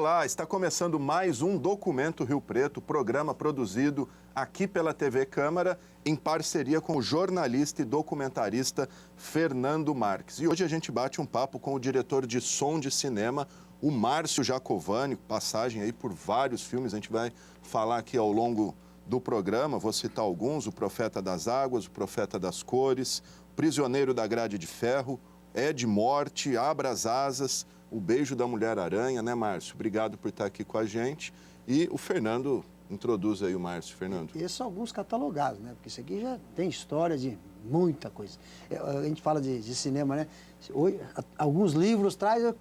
Olá, está começando mais um Documento Rio Preto, programa produzido aqui pela TV Câmara, em parceria com o jornalista e documentarista Fernando Marques. E hoje a gente bate um papo com o diretor de som de cinema, o Márcio Giacovani, passagem aí por vários filmes, a gente vai falar aqui ao longo do programa, vou citar alguns: O Profeta das Águas, O Profeta das Cores, Prisioneiro da Grade de Ferro, É de Morte, Abra as Asas, O Beijo da Mulher-Aranha, né, Márcio? Obrigado por estar aqui com a gente. E o Fernando, introduz aí o Márcio, Fernando. Esses são alguns catalogados, né? Porque isso aqui já tem história de muita coisa. A gente fala de cinema, né? Hoje, alguns livros traz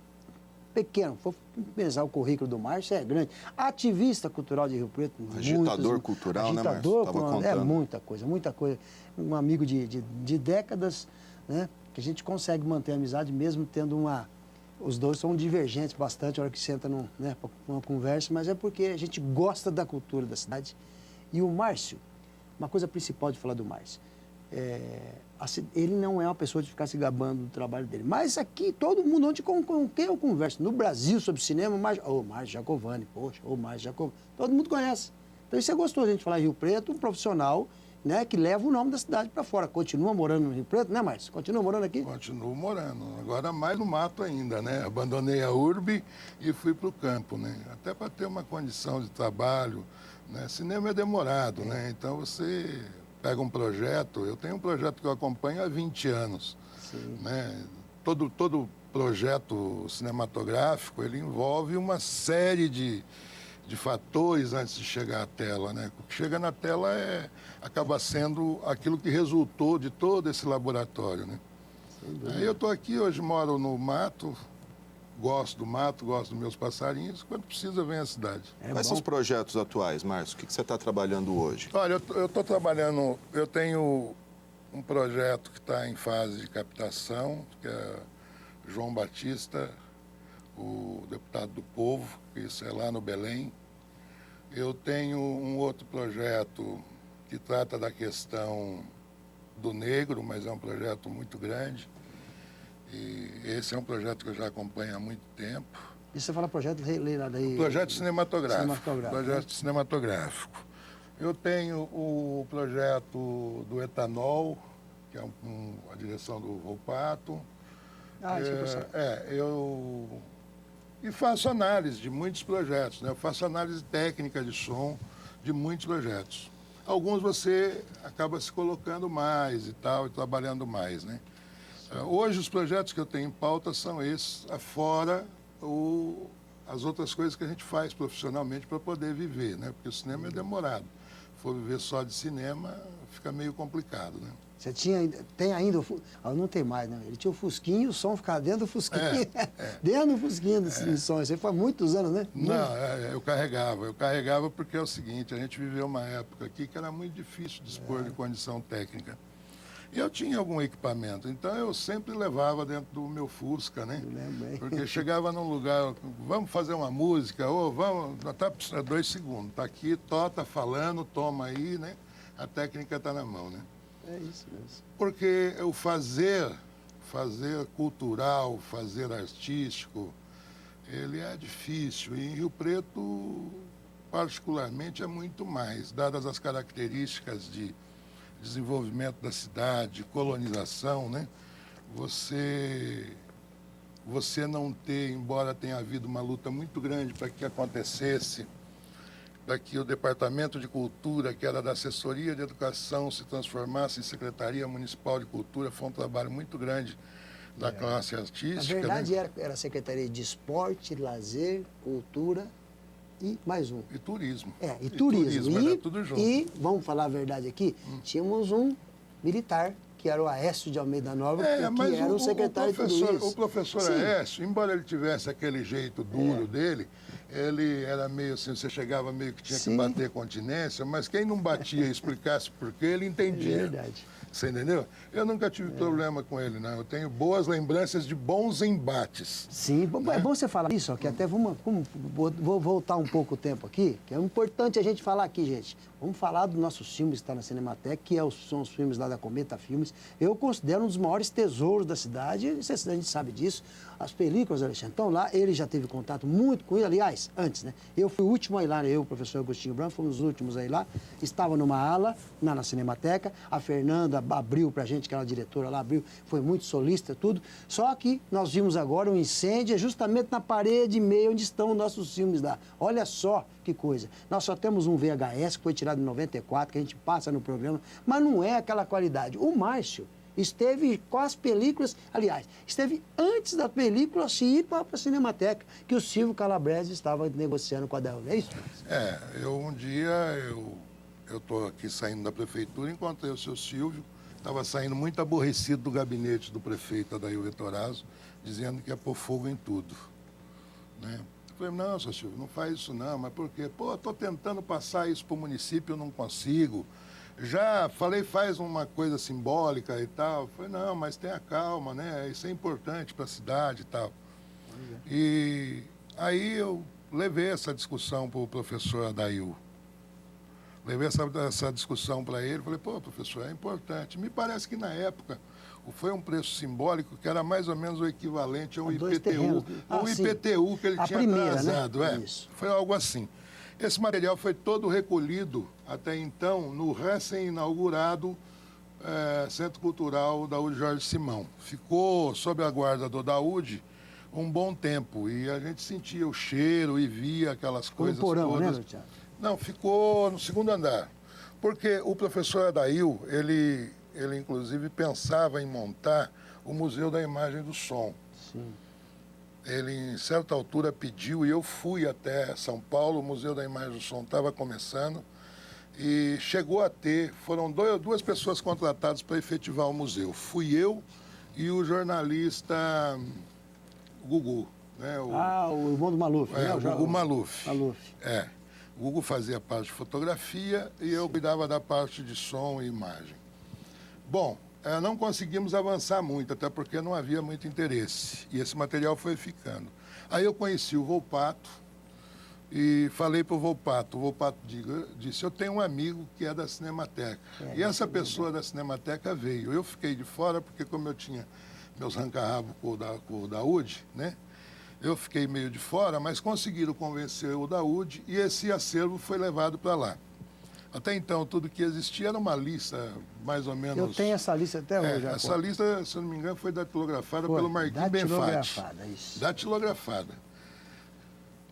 pequeno. Vou pensar o currículo do Márcio, é grande. Ativista cultural de Rio Preto. Agitador cultural, né, Márcio? Agitador, é muita coisa, muita coisa. Um amigo de décadas, né? Que a gente consegue manter a amizade mesmo tendo uma... Os dois são divergentes bastante na hora que senta numa conversa, mas é porque a gente gosta da cultura da cidade. E o Márcio, uma coisa principal de falar do Márcio, ele não é uma pessoa de ficar se gabando do trabalho dele. Mas aqui, todo mundo, onde com quem eu converso, no Brasil sobre cinema, o Márcio Giacovani, o Márcio Giacovani, todo mundo conhece. Então isso é gostoso a gente falar em Rio Preto, um profissional, né, que leva o nome da cidade para fora. Continua morando no Rio Preto, né, Márcio? Continua morando aqui? Continuo morando. Agora mais no mato ainda, né? Abandonei a urbe e fui para o campo, né? Até para ter uma condição de trabalho, né? Cinema é demorado, né? Então você pega um projeto, eu tenho um projeto que eu acompanho há 20 anos, Sim. Né? Todo projeto cinematográfico, ele envolve uma série de fatores antes de chegar à tela, né? O que chega na tela acaba sendo aquilo que resultou de todo esse laboratório, né? Aí eu estou aqui, hoje moro no mato, gosto do mato, gosto dos meus passarinhos, quando precisa vem à cidade. Quais são os projetos atuais, Márcio? O que você está trabalhando hoje? Olha, eu estou trabalhando, eu tenho um projeto que está em fase de captação, que é João Batista, o deputado do povo, isso é lá no Belém. Eu tenho um outro projeto que trata da questão do negro, mas é um projeto muito grande. E esse é um projeto que eu já acompanho há muito tempo. E você fala projeto daí? Projeto cinematográfico. Né? Projeto cinematográfico. Eu tenho o projeto do etanol, que é a direção do Volpato. E faço análise de muitos projetos, né? Eu faço análise técnica de som de muitos projetos. Alguns você acaba se colocando mais e tal, e trabalhando mais, né? Hoje os projetos que eu tenho em pauta são esses, afora as outras coisas que a gente faz profissionalmente para poder viver, né? Porque o cinema é demorado. Se for viver só de cinema, fica meio complicado, né? Você tem ainda, não tem mais, né? Ele tinha o Fusquinho, o som ficava dentro do Fusquinho, dentro do Fusquinho do som. Isso aí foi há muitos anos, né? Não, eu carregava porque é o seguinte, a gente viveu uma época aqui que era muito difícil dispor de condição técnica. E eu tinha algum equipamento, então eu sempre levava dentro do meu Fusca, né? Porque chegava num lugar, vamos fazer uma música, ou vamos, tá 2 segundos, tá aqui, tá falando, toma aí, né? A técnica tá na mão, né? É isso mesmo. Porque o fazer cultural, fazer artístico, ele é difícil. E em Rio Preto, particularmente, é muito mais. Dadas as características de desenvolvimento da cidade, colonização, né? Você não ter, embora tenha havido uma luta muito grande para que acontecesse, para que o Departamento de Cultura, que era da Assessoria de Educação, se transformasse em Secretaria Municipal de Cultura, foi um trabalho muito grande da classe artística. Na verdade, né? era a Secretaria de Esporte, Lazer, Cultura e mais um. E turismo. E turismo. Era tudo junto. E, vamos falar a verdade aqui, tínhamos um militar, que era o Aécio de Almeida Nova, que era o secretário de tudo isso. O professor Aécio, embora ele tivesse aquele jeito duro dele, ele era meio assim, você chegava meio que tinha que bater continência, mas quem não batia e explicasse por quê, ele entendia. É verdade. Você entendeu? Eu nunca tive problema com ele, não. Eu tenho boas lembranças de bons embates. Sim, né? É bom você falar isso, que até vou voltar um pouco o tempo aqui, que é importante a gente falar aqui, gente. Vamos falar dos nossos filmes que estão na Cinemateca, que são os filmes lá da Cometa Filmes. Eu considero um dos maiores tesouros da cidade, a gente sabe disso. As películas, Alexandre, estão lá, ele já teve contato muito com ele. Aliás, Aliás, antes, né? Eu fui o último a ir lá, eu, o professor Agostinho Branco, fomos os últimos a ir lá. Estava numa ala, na Cinemateca. A Fernanda abriu pra gente, que era a diretora lá, abriu, foi muito solista, tudo. Só que nós vimos agora um incêndio justamente na parede e meia onde estão os nossos filmes lá. Olha só que coisa. Nós só temos um VHS que foi tirado em 94, que a gente passa no programa, mas não é aquela qualidade. O Márcio esteve com as películas, aliás, esteve antes da película se ir para a Cinemateca, que o Silvio Calabrese estava negociando com a Dael, é isso? Um dia eu estou aqui saindo da prefeitura, encontrei o seu Silvio, estava saindo muito aborrecido do gabinete do prefeito Adair Vitorazzo, dizendo que ia pôr fogo em tudo, né? Eu falei, não, seu Silvio, não faz isso não, mas por quê? Pô, estou tentando passar isso para o município, eu não consigo. Já falei, faz uma coisa simbólica e tal. Eu falei, não, mas tenha calma, né? Isso é importante para a cidade e tal. E aí eu levei essa discussão para o professor Adail. Levei essa discussão para ele, falei, pô, professor, é importante. Me parece que na época foi um preço simbólico que era mais ou menos o equivalente ao IPTU, IPTU que ele tinha atrasado. Né? Isso. Foi algo assim. Esse material foi todo recolhido até então no recém-inaugurado Centro Cultural Daúde Jorge Simão. Ficou sob a guarda do Daúde um bom tempo e a gente sentia o cheiro e via aquelas coisas porão, todas. Né, Thiago? Não, ficou no segundo andar. Porque o professor Adail, ele inclusive pensava em montar o Museu da Imagem e do Som. Sim. Ele, em certa altura, pediu, e eu fui até São Paulo, o Museu da Imagem e do Som estava começando, e chegou a ter, foram duas pessoas contratadas para efetivar o museu. Fui eu e o jornalista Gugu. Né? O irmão do Maluf. O Gugu Maluf. Maluf. O Gugu fazia parte de fotografia e eu cuidava da parte de som e imagem. Bom, não conseguimos avançar muito, até porque não havia muito interesse. E esse material foi ficando. Aí eu conheci o Volpato e falei para o Volpato. O Volpato disse, eu tenho um amigo que é da Cinemateca. E essa pessoa da Cinemateca veio. Eu fiquei de fora, porque como eu tinha meus ranca-rabo com o Daúde, né? Eu fiquei meio de fora, mas conseguiram convencer o Daúde e esse acervo foi levado para lá. Até então, tudo que existia era uma lista, mais ou menos... Eu tenho essa lista até hoje. Essa lista, se eu não me engano, foi datilografada pelo Marquinhos Benfatti. Datilografada, isso. Datilografada.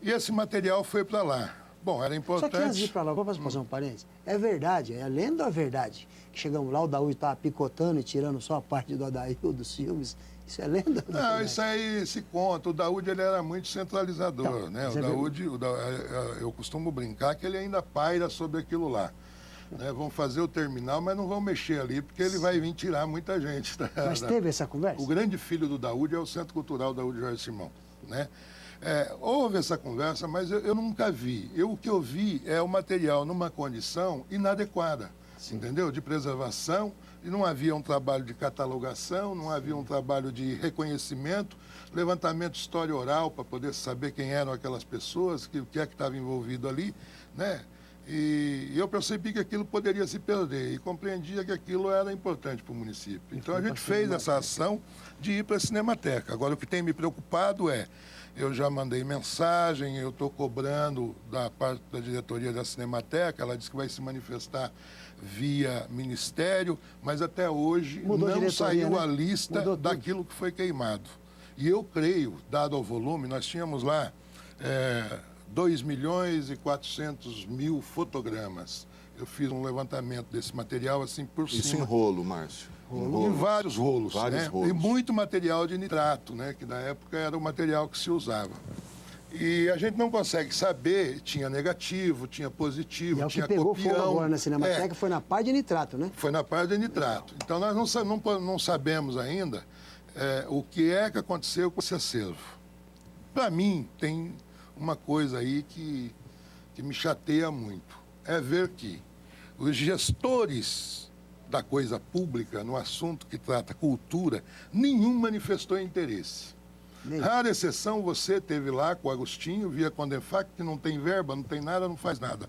E esse material foi para lá. Bom, era importante... Só que antes de ir para lá, vou fazer um parênteses. É verdade, é lenda ou é verdade? Que chegamos lá, o Daúde estava picotando e tirando só a parte do Adail, dos filmes. Isso é lenda? Não, isso aí se conta. O Daúde, ele era muito centralizador, então, né? O Daúde, eu costumo brincar que ele ainda paira sobre aquilo lá. Né? Vão fazer o terminal, mas não vão mexer ali, porque ele vai vir tirar muita gente. Mas teve essa conversa? O grande filho do Daúde é o Centro Cultural Daúde Jorge Simão, né? Houve essa conversa, mas eu nunca vi. O que eu vi é o material numa condição inadequada, entendeu? De preservação, e não havia um trabalho de catalogação, não havia um trabalho de reconhecimento, levantamento de história oral para poder saber quem eram aquelas pessoas, o que é que estava envolvido ali, né? E eu percebi que aquilo poderia se perder e compreendia que aquilo era importante para o município. Então a gente fez essa ação de ir para a Cinemateca. Agora o que tem me preocupado eu já mandei mensagem, eu estou cobrando da parte da diretoria da Cinemateca, ela disse que vai se manifestar via ministério, mas até hoje não saiu a lista daquilo que foi queimado. E eu creio, dado ao volume, nós tínhamos lá 2.400.000 fotogramas. Eu fiz um levantamento desse material assim por cima. Isso em rolo, Márcio? Em vários rolos, vários né? rolos. E muito material de nitrato, né? Que na época era o material que se usava. E a gente não consegue saber, tinha negativo, tinha positivo, tinha copião. O que pegou fogo agora na Cinemateca foi na parte de nitrato, né? Foi na parte de nitrato. Então nós não sabemos ainda o que é que aconteceu com esse acervo. Para mim, tem uma coisa aí que me chateia muito. É ver que os gestores da coisa pública, no assunto que trata cultura, nenhum manifestou interesse. Rara exceção, você teve lá com o Agostinho, via Condenfac, que não tem verba, não tem nada, não faz nada.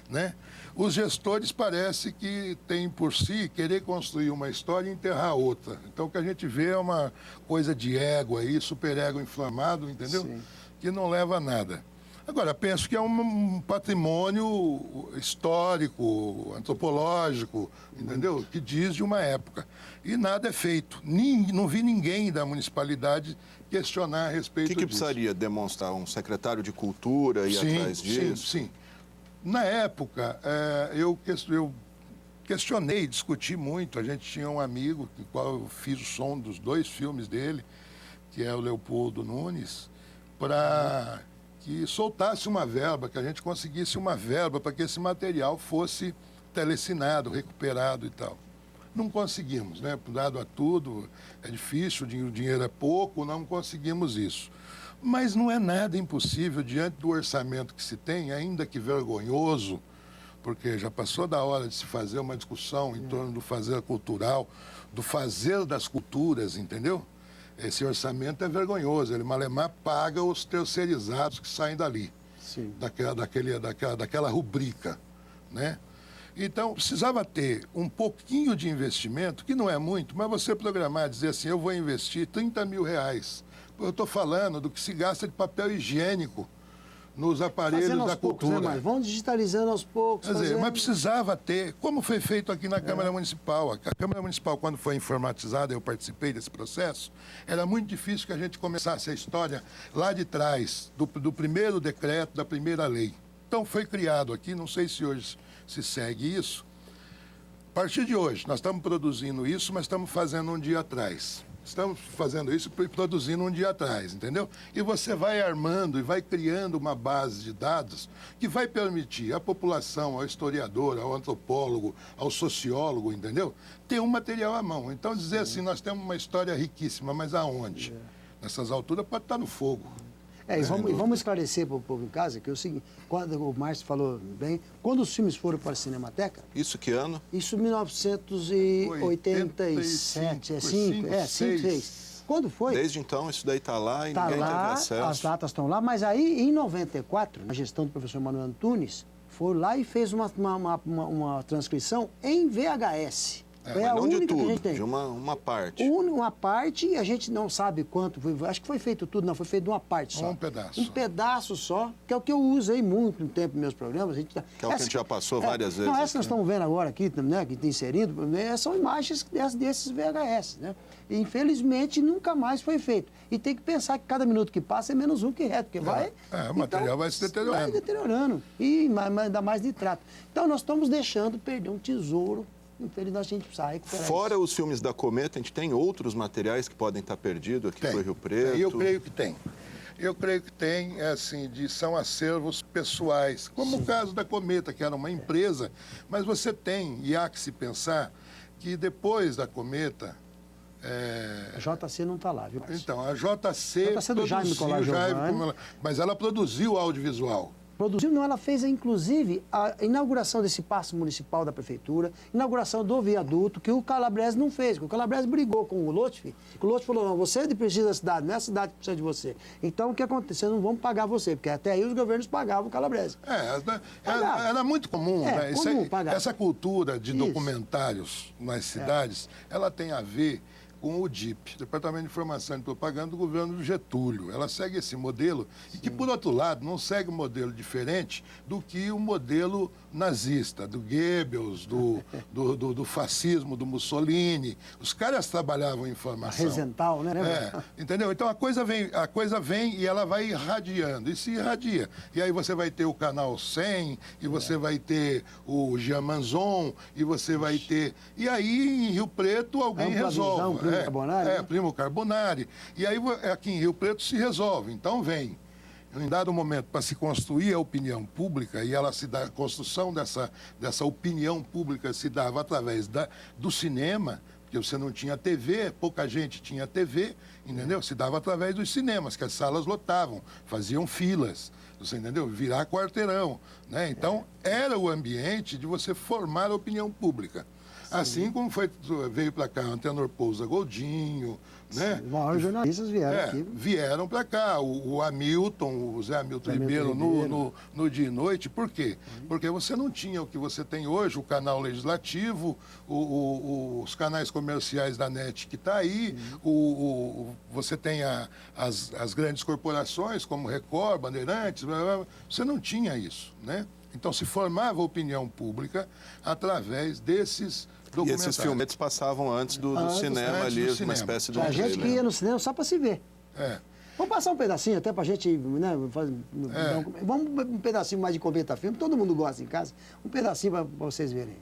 Né? Os gestores parece que têm por si querer construir uma história e enterrar outra. Então o que a gente vê é uma coisa de ego aí, superego inflamado, entendeu? Sim. Que não leva a nada. Agora, penso que é um patrimônio histórico, antropológico, entendeu? Que diz de uma época. E nada é feito. Não vi ninguém da municipalidade questionar a respeito O que disso. precisaria demonstrar? Um secretário de cultura ir atrás disso? Sim. Na época, eu questionei, discuti muito. A gente tinha um amigo, com o qual eu fiz o som dos 2 filmes dele, que é o Leopoldo Nunes, para que soltasse uma verba, que a gente conseguisse uma verba para que esse material fosse telecinado, recuperado e tal. Não conseguimos, né? Dado a tudo, é difícil, o dinheiro é pouco, não conseguimos isso. Mas não é nada impossível, diante do orçamento que se tem, ainda que vergonhoso, porque já passou da hora de se fazer uma discussão em torno do fazer cultural, do fazer das culturas, entendeu? Esse orçamento é vergonhoso, ele malemar paga os terceirizados que saem dali, Sim. daquela rubrica, né? Então, precisava ter um pouquinho de investimento, que não é muito, mas você programar, dizer assim, eu vou investir 30 mil reais. Eu estou falando do que se gasta de papel higiênico nos aparelhos Fazendo da aos poucos, cultura. né, Márcio? Vamos digitalizando aos poucos. Quer dizer, fazendo. mas precisava ter, como foi feito aqui na Câmara Municipal. A Câmara Municipal, quando foi informatizada, eu participei desse processo, era muito difícil que a gente começasse a história lá de trás, do primeiro decreto, da primeira lei. Então foi criado aqui, não sei se hoje se segue isso. A partir de hoje, nós estamos produzindo isso, mas estamos fazendo um dia atrás. Estamos fazendo isso e produzindo um dia atrás, entendeu? E você vai armando e vai criando uma base de dados que vai permitir à população, ao historiador, ao antropólogo, ao sociólogo, entendeu? Ter um material à mão. Então, dizer assim, nós temos uma história riquíssima, mas aonde? Nessas alturas pode estar no fogo. E vamos esclarecer para o povo em casa que é o seguinte, quando o Márcio falou bem, quando os filmes foram para a Cinemateca, Isso que ano? isso em 1987, 5, 6. Quando foi? Desde então, isso daí está lá e Está ninguém teve lá, acesso. as datas estão lá, mas aí em 94, na gestão do professor Manuel Antunes, foi lá e fez uma transcrição em VHS. Mas a não de única que a tudo, gente tem. de uma parte. Uma parte, a gente não sabe quanto, acho que foi feito tudo, não, foi feito de uma parte só. Um pedaço. Um pedaço só, que é o que eu usei muito no tempo nos meus programas. Que é o que a gente já passou várias vezes. Não, essa aqui. que nós estamos vendo agora aqui, né, que está inserindo, são imagens desses VHS, né? E, infelizmente, nunca mais foi feito. E tem que pensar que cada minuto que passa é menos um que reto, porque vai... o material vai se deteriorando. Vai deteriorando, e ainda mais nitrato. Então, nós estamos deixando perder um tesouro. Infelizmente, a gente precisa recuperar Fora isso. os filmes da Cometa, a gente tem outros materiais que podem estar perdidos aqui no Rio Preto? Eu creio que tem. Eu creio que tem, assim, são acervos pessoais, como o caso da Cometa, que era uma empresa, mas você tem, e há que se pensar, que depois da Cometa... A JC não está lá, viu? Então, a JC do Jaime Colar Giovanni. mas ela produziu o audiovisual. Produziu, não, ela fez, inclusive, a inauguração desse paço municipal da prefeitura, inauguração do viaduto, que o Calabrese não fez, que o Calabrese brigou com o Lotfi, o Lotfi falou, não, você precisa da cidade, não é a cidade que precisa de você. Então, o que aconteceu? Não vamos pagar você, porque até aí os governos pagavam o Calabrese. Era muito comum, né? pagar. Essa cultura de documentários nas cidades, ela tem a ver com o DIP, Departamento de Informação e Propaganda do governo do Getúlio. Ela segue esse modelo e que, por outro lado, não segue um modelo diferente do que o modelo nazista, do Goebbels, do fascismo, do Mussolini. Os caras trabalhavam informação. Resental, né? Entendeu? Então a coisa vem e ela vai irradiando, e se irradia. E aí você vai ter o Canal 100, e você vai ter o Giamanzon, e você vai ter... E aí, em Rio Preto, alguém resolve. Primo Carbonari, né? Primo Carbonari. E aí, aqui em Rio Preto, se resolve. Então, vem. Em dado momento, para se construir a opinião pública, e ela se dá, a construção dessa opinião pública se dava através do cinema, porque você não tinha TV, pouca gente tinha TV, entendeu? Se dava através dos cinemas, que as salas lotavam, faziam filas, você entendeu? Virar quarteirão, né? Então, era o ambiente de você formar a opinião pública. Assim como veio para cá Antenor Pousa Goldinho, né? Os maiores jornalistas vieram aqui. Vieram para cá. O Hamilton, o Zé Hamilton Ribeiro, no Dia e Noite. Por quê? Porque você não tinha o que você tem hoje, o canal legislativo, os canais comerciais da NET que está aí, você tem as grandes corporações como Record, Bandeirantes, blá, blá, blá. Você não tinha isso, né? Então se formava opinião pública através desses E esses filmetes passavam antes do cinema ali, uma espécie de... A gente que ia no cinema só para se ver. Vamos passar um pedacinho até para a gente, né, vamos um pedacinho mais de Comenta Filme, todo mundo gosta em casa, um pedacinho para vocês verem.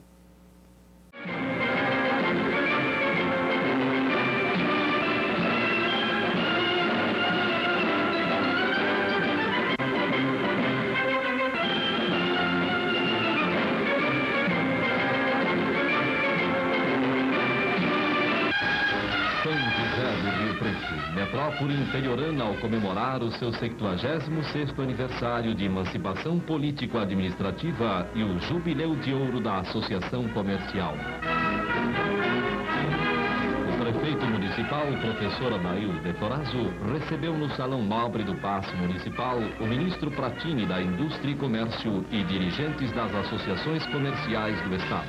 Metrópole interiorana ao comemorar o seu 76º aniversário de emancipação político-administrativa e o jubileu de ouro da Associação Comercial. O prefeito municipal, o professor Adail Betorazzo, recebeu no Salão Nobre do Paço Municipal o ministro Pratini da Indústria e Comércio e dirigentes das associações comerciais do Estado.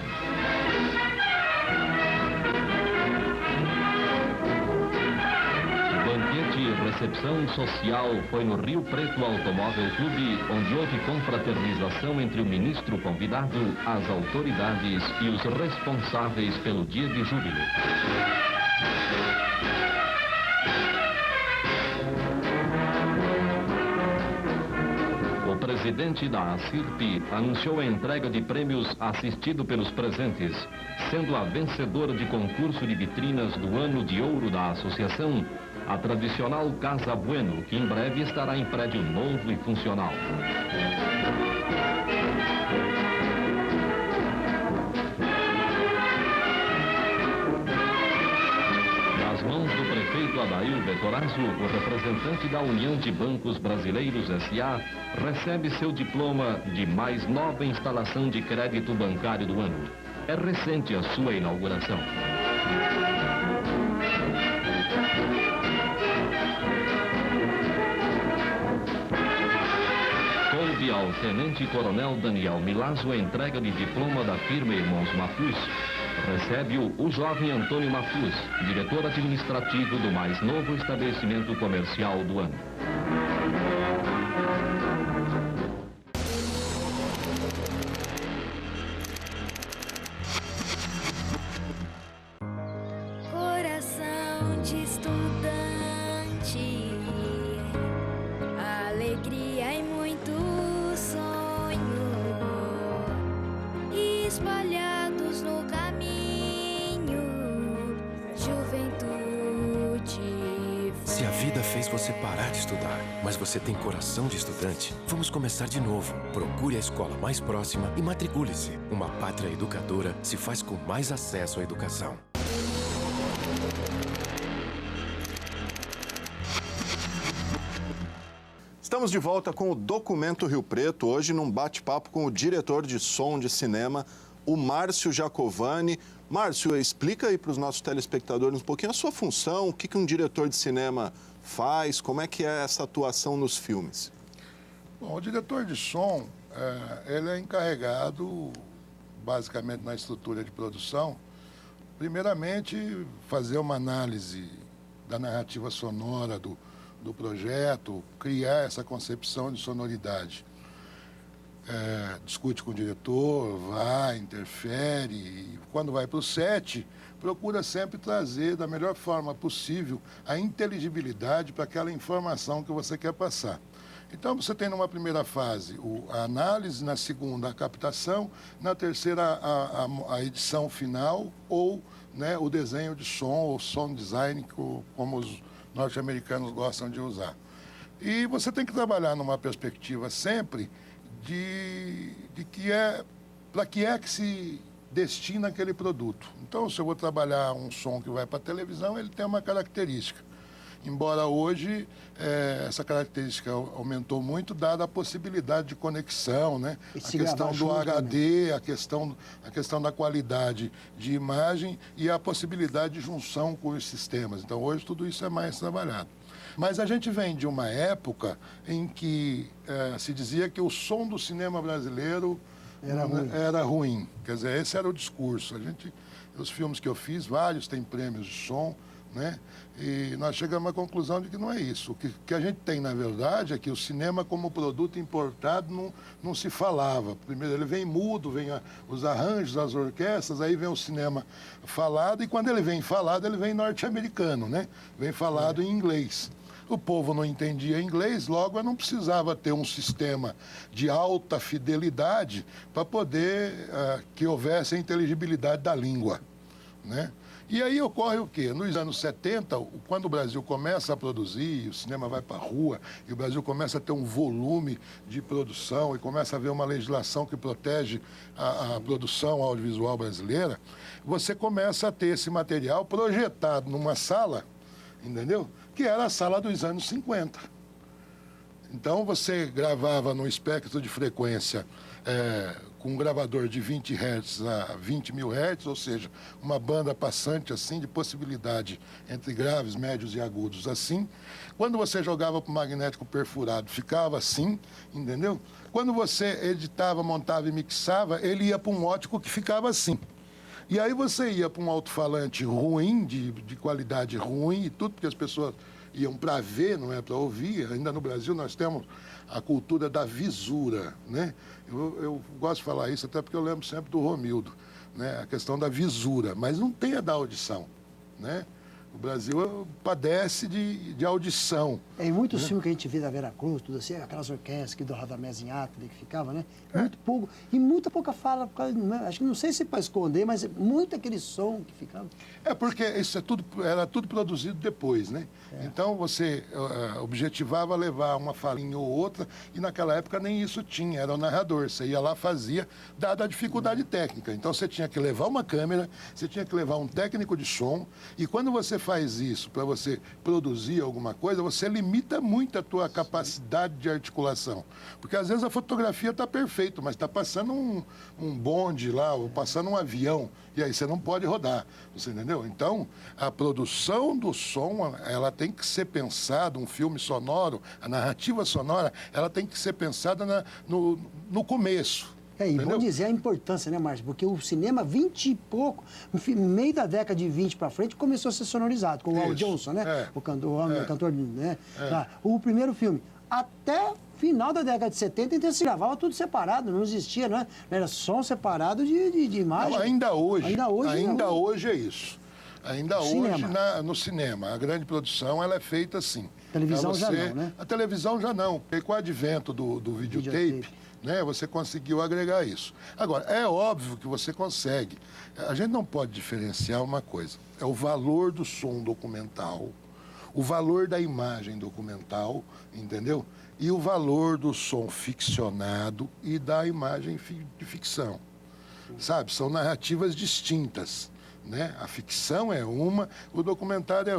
Recepção social foi no Rio Preto Automóvel Clube, onde houve confraternização entre o ministro convidado, as autoridades e os responsáveis pelo dia de júbilo. O presidente da ACIRP anunciou a entrega de prêmios assistido pelos presentes, sendo a vencedora de concurso de vitrinas do Ano de Ouro da Associação, a tradicional Casa Bueno, que em breve estará em prédio novo e funcional. Nas mãos do prefeito Adail Betorazzo, o representante da União de Bancos Brasileiros S.A. recebe seu diploma de mais nova instalação de crédito bancário do ano. É recente a sua inauguração. Coube ao tenente-coronel Daniel Milazzo a entrega de diploma da firma Irmãos Mafuz. Recebe-o o jovem Antônio Mafuz, diretor administrativo do mais novo estabelecimento comercial do ano. Coração de estudante, alegria e muito sonho espalhados no caminho, juventude. Se a vida fez você parar de estudar, mas você tem coração de estudante, vamos começar de novo. Procure a escola mais próxima e matricule-se. Uma pátria educadora se faz com mais acesso à educação. Estamos de volta com o Documento Rio Preto, hoje num bate-papo com o diretor de som de cinema, o Márcio Giacovani. Márcio, explica aí para os nossos telespectadores um pouquinho a sua função, o que um diretor de cinema faz, como é que é essa atuação nos filmes. Bom, o diretor de som, ele é encarregado, basicamente na estrutura de produção, primeiramente fazer uma análise da narrativa sonora do projeto, criar essa concepção de sonoridade. Discute com o diretor, vai, interfere, e quando vai para o set, procura sempre trazer da melhor forma possível a inteligibilidade para aquela informação que você quer passar. Então, você tem numa primeira fase a análise, na segunda a captação, na terceira a edição final ou, né, o desenho de som ou sound design, como os norte-americanos gostam de usar. E você tem que trabalhar numa perspectiva sempre de para que é que se destina aquele produto. Então, se eu vou trabalhar um som que vai para a televisão, ele tem uma característica. embora hoje essa característica aumentou muito, dada a possibilidade de conexão, né? A questão do HD, a questão da qualidade de imagem e a possibilidade de junção com os sistemas. Então, hoje, tudo isso é mais trabalhado. Mas a gente vem de uma época em que se dizia que o som do cinema brasileiro era ruim. Quer dizer, esse era o discurso. Os filmes que eu fiz, vários têm prêmios de som, né? E nós chegamos à conclusão de que não é isso. O que a gente tem, na verdade, é que o cinema como produto importado não se falava. Primeiro ele vem mudo, vem os arranjos, as orquestras, aí vem o cinema falado, e quando ele vem falado, ele vem norte-americano, né? Vem falado em inglês. O povo não entendia inglês, logo eu não precisava ter um sistema de alta fidelidade para poder que houvesse a inteligibilidade da língua, né? E aí ocorre o quê? Nos anos 70, quando o Brasil começa a produzir, o cinema vai para a rua, e o Brasil começa a ter um volume de produção e começa a haver uma legislação que protege a produção audiovisual brasileira, você começa a ter esse material projetado numa sala, entendeu? Que era a sala dos anos 50. Então, você gravava no espectro de frequência com um gravador de 20 Hz a 20 mil Hz, ou seja, uma banda passante assim de possibilidade entre graves, médios e agudos assim. Quando você jogava para o magnético perfurado, ficava assim, entendeu? Quando você editava, montava e mixava, ele ia para um ótico que ficava assim. E aí você ia para um alto-falante ruim, de qualidade ruim e tudo, porque as pessoas iam para ver, não é para ouvir. Ainda no Brasil nós temos a cultura da visura, né? Eu gosto de falar isso até porque eu lembro sempre do Romildo, né? A questão da visura, mas não tem a da audição, né? O Brasil padece de audição. Em muitos filmes que a gente vê da Vera Cruz, tudo assim, aquelas orquestras que do Radamés Inhatli que ficava, né? Muito pouco, e muita pouca fala, acho que não sei se para esconder, mas muito aquele som que ficava. Porque isso era tudo produzido depois, né? Então você objetivava levar uma falinha ou outra, e naquela época nem isso tinha, era o narrador. Você ia lá, fazia, dada a dificuldade técnica. Então você tinha que levar uma câmera, você tinha que levar um técnico de som, e quando você faz isso para você produzir alguma coisa, você limita muito a tua capacidade de articulação. Porque às vezes a fotografia está perfeita, mas está passando um bonde lá, ou passando um avião, e aí você não pode rodar, você entendeu? Então, a produção do som, ela tem que ser pensada, um filme sonoro, a narrativa sonora, ela tem que ser pensada no começo. E vamos dizer a importância, né, Márcio? Porque o cinema, 20 e pouco, no meio da década de 20 para frente, começou a ser sonorizado, com o Al Johnson, né? O cantor, né? O primeiro filme. Até final da década de 70, então se gravava tudo separado, não existia, né? Era som separado de imagem. Não, ainda hoje é isso. Ainda hoje, no cinema, a grande produção ela é feita assim. Televisão já não, né? A televisão já não, porque com o advento do videotape, né, você conseguiu agregar isso. Agora, é óbvio que você consegue. A gente não pode diferenciar uma coisa. É o valor do som documental, o valor da imagem documental, entendeu? E o valor do som ficcionado e da imagem de ficção. Sabe? São narrativas distintas, né? A ficção é uma, o documentário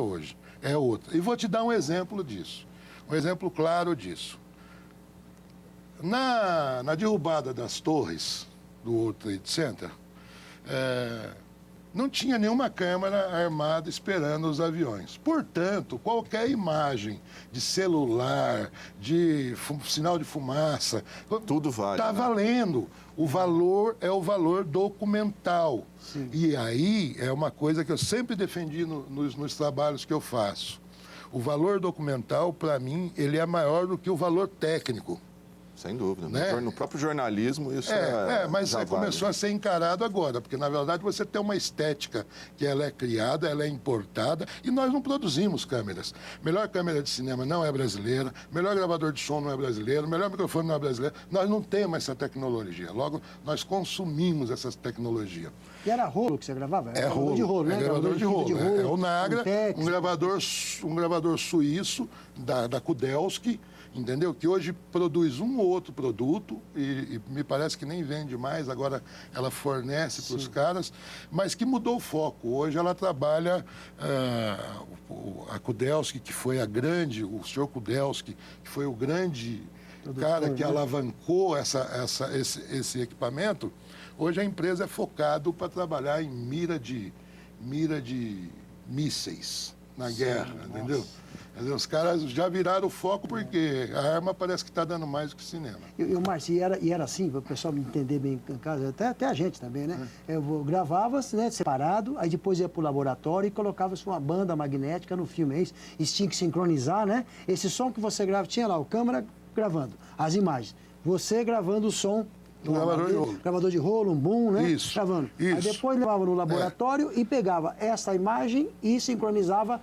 é outra. E vou te dar um exemplo disso. Um exemplo claro disso. Na derrubada das torres do World Trade Center, não tinha nenhuma câmera armada esperando os aviões. Portanto, qualquer imagem de celular, de sinal de fumaça, tudo vale. Está valendo. O valor é o valor documental. Sim. E aí é uma coisa que eu sempre defendi nos trabalhos que eu faço. O valor documental, para mim, ele é maior do que o valor técnico. Sem dúvida. Né? No próprio jornalismo, isso mas já começou vale. a ser encarado agora, porque, na verdade, você tem uma estética que ela é criada, ela é importada, e nós não produzimos câmeras. Melhor câmera de cinema não é brasileira, melhor gravador de som não é brasileiro, melhor microfone não é brasileiro. Nós não temos essa tecnologia. Logo, nós consumimos essa tecnologia. E era rolo que você gravava? É rolo. De rolo, né? É gravador de rolo. É o Nagra, Ampex, um gravador suíço da Kudelski, entendeu? Que hoje produz um ou outro produto, e me parece que nem vende mais, agora ela fornece para os caras, mas que mudou o foco. Hoje ela trabalha, a Kudelski, que foi o senhor Kudelski, que foi o grande cara que alavancou esse equipamento. Hoje a empresa é focada para trabalhar em mira de mísseis na guerra, entendeu? Os caras já viraram o foco porque a arma parece que está dando mais do que cinema. E Márcio, e era assim, para o pessoal me entender bem em casa, até a gente também, né? Gravava, né, separado, aí depois ia para o laboratório e colocava-se uma banda magnética no filme, é isso? Isso tinha que sincronizar, né? Esse som que você grava, tinha lá o câmera gravando as imagens, você gravando o som, gravador de rolo, um boom, né? Isso, gravando. isso. Aí depois levava no laboratório e pegava essa imagem e sincronizava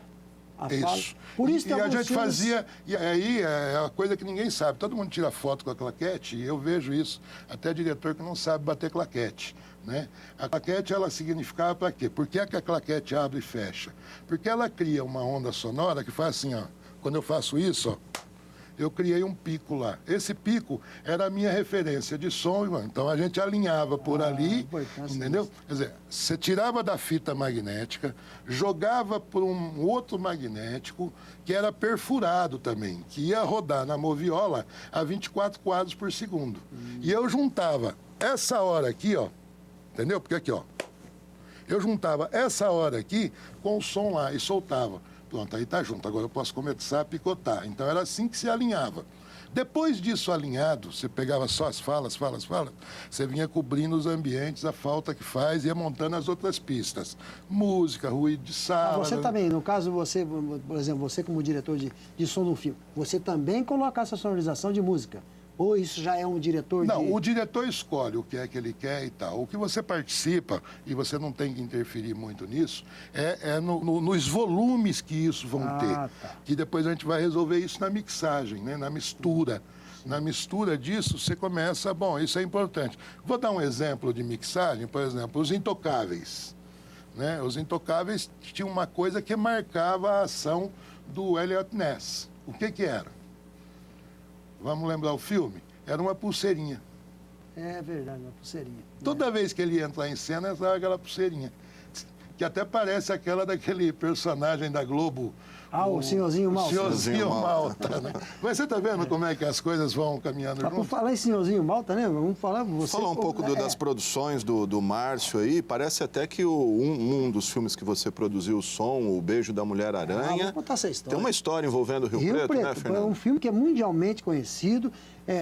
a fala. Por isso que a gente fazia, e aí é uma coisa que ninguém sabe. Todo mundo tira foto com a claquete, e eu vejo isso. Até diretor que não sabe bater claquete, né? A claquete, ela significava para quê? Por que a claquete abre e fecha? Porque ela cria uma onda sonora que faz assim, ó. Quando eu faço isso, ó, eu criei um pico lá. Esse pico era a minha referência de som, irmão. Então a gente alinhava por ali, entendeu? Quer dizer, você tirava da fita magnética, jogava por um outro magnético que era perfurado também, que ia rodar na moviola a 24 quadros por segundo. E eu juntava essa hora aqui, ó, entendeu? Porque aqui, ó, eu juntava essa hora aqui com o som lá e soltava. Pronto, aí tá junto. Agora eu posso começar a picotar. Então era assim que se alinhava. Depois disso alinhado, você pegava só as falas, você vinha cobrindo os ambientes, a falta que faz, ia montando as outras pistas. Música, ruído de sala. Você também, no caso, você, por exemplo, você como diretor de som do filme, você também coloca essa sonorização de música? Ou isso já é um diretor Não, o diretor escolhe o que é que ele quer e tal. O que você participa, e você não tem que interferir muito nisso, é nos volumes que isso vão ter. Tá. Que depois a gente vai resolver isso na mixagem, né? Na mistura. Na mistura disso, você começa... Bom, isso é importante. Vou dar um exemplo de mixagem, por exemplo, Os Intocáveis. Né? Os Intocáveis tinham uma coisa que marcava a ação do Eliot Ness. O que era? Vamos lembrar o filme? Era uma pulseirinha. É verdade, uma pulseirinha. Toda vez que ele ia entrar em cena, entrava aquela pulseirinha. Que até parece aquela daquele personagem da Globo. O Senhorzinho Malta. O Senhorzinho Malta, né? Mas você está vendo como é que as coisas vão caminhando junto? Por falar em Senhorzinho Malta, né? Vamos falar... Falar um pouco das produções do Márcio aí. Parece até que um dos filmes que você produziu, o som, O Beijo da Mulher-Aranha... Vou contar essa história. Tem uma história envolvendo Rio Preto, né, Fernando? É um filme que é mundialmente conhecido.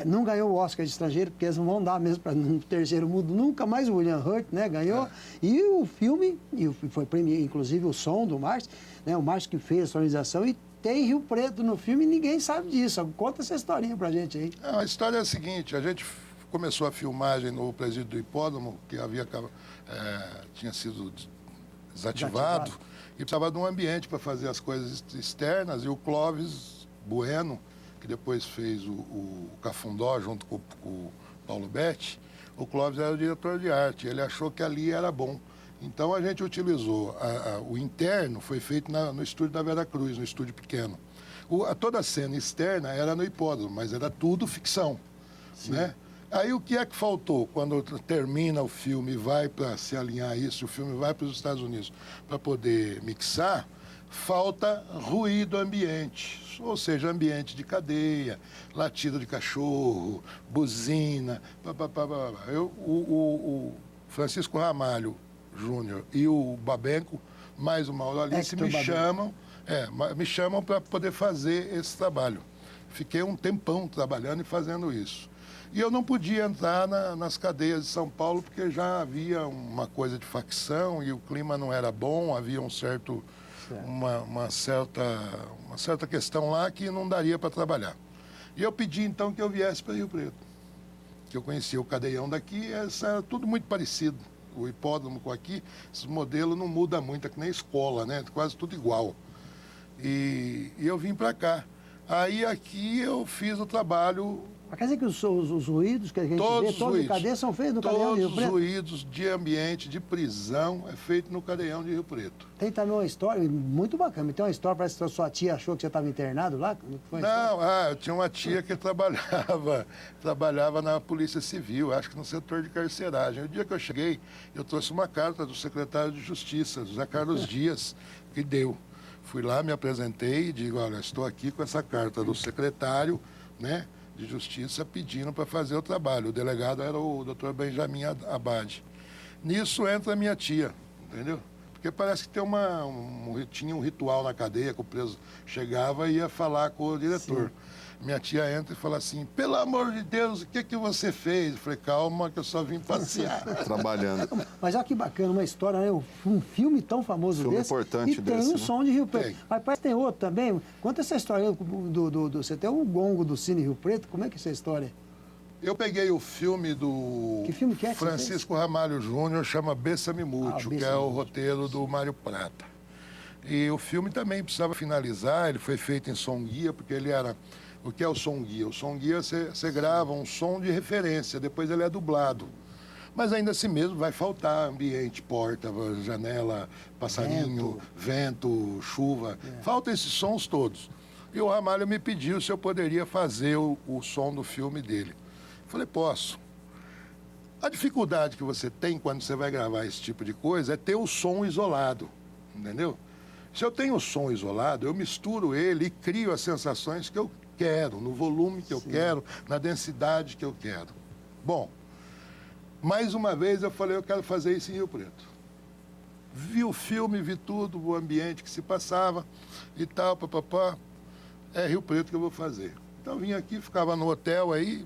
Não ganhou o Oscar de estrangeiro, porque eles não vão dar mesmo para no terceiro mundo nunca mais. O William Hurt, né, ganhou. E o filme, e foi premiado, inclusive o som do Márcio, né, o Márcio que fez a sonorização, e tem Rio Preto no filme e ninguém sabe disso. Conta essa historinha pra gente aí. A história é a seguinte, a gente começou a filmagem no presídio do Hipódromo, que tinha sido desativado, e precisava de um ambiente para fazer as coisas externas, e o Clóvis Bueno, que depois fez o Cafundó junto com o Paulo Betti, o Clóvis era o diretor de arte, ele achou que ali era bom. Então a gente utilizou, o interno foi feito no estúdio da Vera Cruz, no estúdio pequeno. Toda a cena externa era no hipódromo, mas era tudo ficção, né? Aí o que é que faltou quando termina o filme e vai para se alinhar isso, o filme vai para os Estados Unidos para poder mixar? Falta ruído ambiente, ou seja, ambiente de cadeia, latido de cachorro, buzina, o Francisco Ramalho Júnior e o Babenco, mais o Mauro Alice, me chamam para poder fazer esse trabalho. Fiquei um tempão trabalhando e fazendo isso. E eu não podia entrar nas cadeias de São Paulo porque já havia uma coisa de facção e o clima não era bom, havia uma certa questão lá que não daria para trabalhar. E eu pedi, então, que eu viesse para Rio Preto. Que eu conhecia o cadeião daqui, era tudo muito parecido. O hipódromo com aqui, esse modelo não muda muito, é que nem escola, né? Quase tudo igual. E eu vim para cá. Aí aqui eu fiz o trabalho Mas quer dizer que os ruídos que a gente vê, todos de cadeia, são feitos no Cadeião de Rio Preto? Todos os ruídos de ambiente, de prisão, é feito no Cadeião de Rio Preto. Tem também uma história muito bacana. Tem uma história, parece que a sua tia achou que você estava internado lá? Como foi a história? Não, eu tinha uma tia que trabalhava na Polícia Civil, acho que no setor de carceragem. O dia que eu cheguei, eu trouxe uma carta do secretário de Justiça, José Carlos Dias, que deu. Fui lá, me apresentei e digo, olha, estou aqui com essa carta do secretário, né, de Justiça pedindo para fazer o trabalho. O delegado era o doutor Benjamin Abad. Nisso entra a minha tia, entendeu? Porque parece que tem tinha um ritual na cadeia que o preso chegava e ia falar com o diretor. Sim. Minha tia entra e fala assim, pelo amor de Deus, o que você fez? Eu falei, calma que eu só vim passear. Trabalhando. Mas olha que bacana, uma história, né? Um filme tão famoso filme desse. Importante e tem desse, um som de Rio Preto. Tem. Mas parece que tem outro também. Conta essa história você tem o gongo do Cine Rio Preto, como é que é essa história? Eu peguei o filme do que filme que é que Francisco Ramalho Júnior, chama Bessa-me Mútil, que é o roteiro do Mário Prata. E o filme também precisava finalizar, ele foi feito em som guia, porque ele era... O que é o som guia? O som guia, você grava um som de referência, depois ele é dublado. Mas ainda assim mesmo vai faltar ambiente, porta, janela, passarinho, vento chuva. Faltam esses sons todos. E o Ramalho me pediu se eu poderia fazer o som do filme dele. Falei, posso. A dificuldade que você tem quando você vai gravar esse tipo de coisa é ter o som isolado, entendeu? Se eu tenho o som isolado, eu misturo ele e crio as sensações que eu quero, no volume que eu quero, na densidade que eu quero. Bom, mais uma vez eu falei, eu quero fazer isso em Rio Preto. Vi o filme, vi tudo, o ambiente que se passava e tal, papapá. É Rio Preto que eu vou fazer. Então vim aqui, ficava no hotel aí